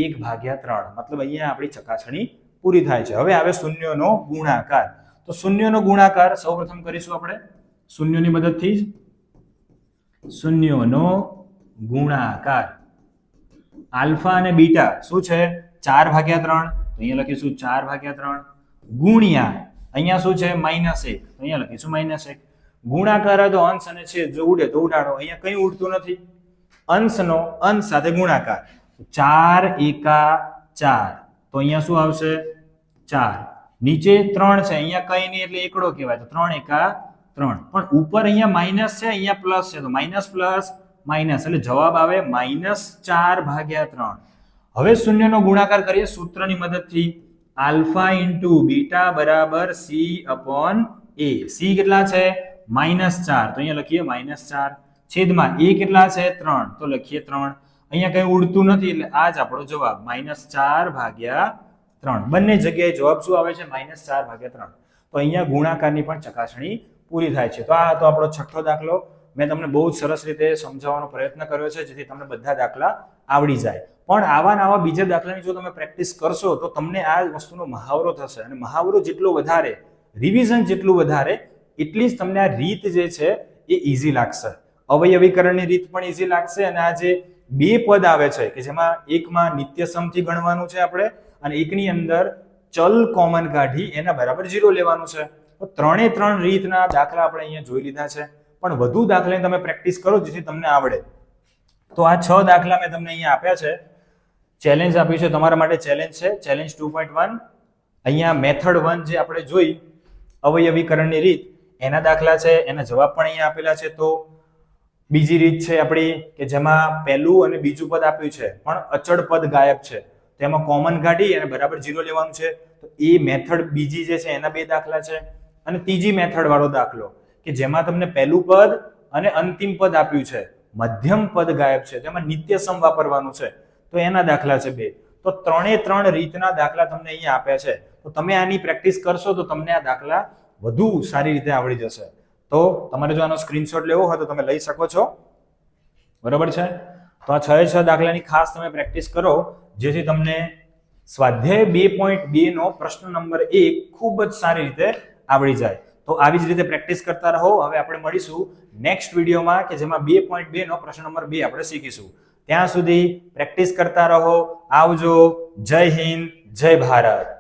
1/3. મતલબ અહીંયા આપણી ચકાસણી પૂરી થાય છે. હવે આવે શૂન્યનો ગુણાકાર. તો શૂન્યનો ગુણાકાર સૌપ્રથમ કરીશું આપણે શૂન્યની મદદથી જ. શૂન્યનો ગુણાકાર, આલ્ફા અને બીટા શું છે, 4/3, તો અહીંયા લખીશું 4/3, ગુણ્યા અહીંયા શું છે, -1, તો અહીંયા લખીશું -1. ગુણાકાર તો અંશ અને છેદ જો ઉડે તો ઉડાડો, અહીંયા કંઈ ઉડતું નથી. અંશનો અંશ સાથે ગુણાકાર, 4 એકા 4, તો અહીંયા શું આવશે, 4. નીચે 3 છે, અહીંયા કંઈ નહીં એટલે એકડો કહેવાય, તો 3 એકા 3. પણ ઉપર અહીંયા માઇનસ છે, અહીંયા પ્લસ છે, તો માઇનસ પ્લસ માઇનસ એટલે જવાબ આવે -4/3. હવે શૂન્યનો ગુણાકાર કરીએ સૂત્રની મદદથી. આલ્ફા ઇન્ટુ બીટા બરાબર c/a. c કેટલા છે, -4, તો અહીંયા લખીએ -4. છેદમાં a કેટલા છે, 3, તો લખીએ 3. અહીંયા કંઈ ઉડતું નથી એટલે આ જ આપણો જવાબ -4/3. બંને જગ્યાએ જવાબ શું આવે છે, -4/3. તો અહીંયા ગુણાકારની પણ ચકાસણી પૂરી થાય છે. તો આ હતો આપણો છઠ્ઠો દાખલો. મેં તમને બહુ જ સરસ રીતે સમજાવવાનો પ્રયત્ન કર્યો છે જેથી તમને બધા દાખલા આવડી જાય. પણ આવા નવા બીજા દાખલાની જો તમે પ્રેક્ટિસ કરશો તો તમને આ વસ્તુનો મહાવરો થશે, અને મહાવરો જેટલો વધારે, રિવિઝન જેટલું વધારે, એટલી જ તમને આ રીત જે છે એ ઈઝી લાગશે. અવયવીકરણની રીત પણ ઈઝી લાગશે, અને આ જે બે પદ આવે છે કે જેમાં એકમાં નિત્યસમથી ગણવાનું છે આપણે, અને એકની અંદર ચલ કોમન કાઢી એના બરાબર 0 લેવાનું છે. તો 3 રીતના દાખલા આપણે અહીંયા જોઈ લીધા છે, પણ વધુ દાખલાની તમે પ્રેક્ટિસ કરો જેથી તમને આવડે. તો આ 6 દાખલા મેં તમને અહીંયા આપ્યા છે. ચેલેન્જ આપ્યું છે તમારા માટે, ચેલેન્જ છે ચેલેન્જ 2.1. અહીંયા મેથડ 1 જે આપણે જોઈ અવયવીકરણની રીત, એના દાખલા છે, એના જવાબ પણ અહીંયા આપેલા છે. તો બીજી રીત છે આપણી કે જેમાં પહેલું અને બીજું પદ આપ્યું છે પણ અચળ પદ ગાયબ છે, તો એમાં કોમન કાઢી અને બરાબર 0 લેવાનું છે. તો એ મેથડ બીજી જે છે એના 2 દાખલા છે. અને ત્રીજી મેથડ વાળો દાખલો કે જેમાં તમને પહેલું પદ અને અંતિમ પદ આપ્યું છે, મધ્યમ પદ ગાયબ છે, તેમાં નિત્ય સમ વાપરવાનું છે, તો એના દાખલા છે 2. તો 3 રીતના દાખલા તમને અહીંયા આપ્યા છે. તો તમે આની પ્રેક્ટિસ કરશો તો તમને આ દાખલા વધુ સારી રીતે આવડી જશે. તો તમારે જો આનો સ્ક્રીનશોટ લેવો હોય તો તમે લઈ શકો છો, બરાબર છે. તો આ 6 દાખલાની ખાસ તમે પ્રેક્ટિસ કરો જેથી તમને સ્વાધ્યાય 2.2 નો પ્રશ્ન નંબર 1 ખૂબ જ સારી રીતે આવડી જાય. તો આવી જ રીતે પ્રેક્ટિસ કરતા રહો. હવે આપણે મળીશું નેક્સ્ટ વિડીયોમાં કે જેમાં 2.2 નો પ્રશ્ન નંબર 2 આપણે શીખીશું. ત્યાં સુધી પ્રેક્ટિસ કરતા રહો. આવજો. જય હિન્દ, જય ભારત.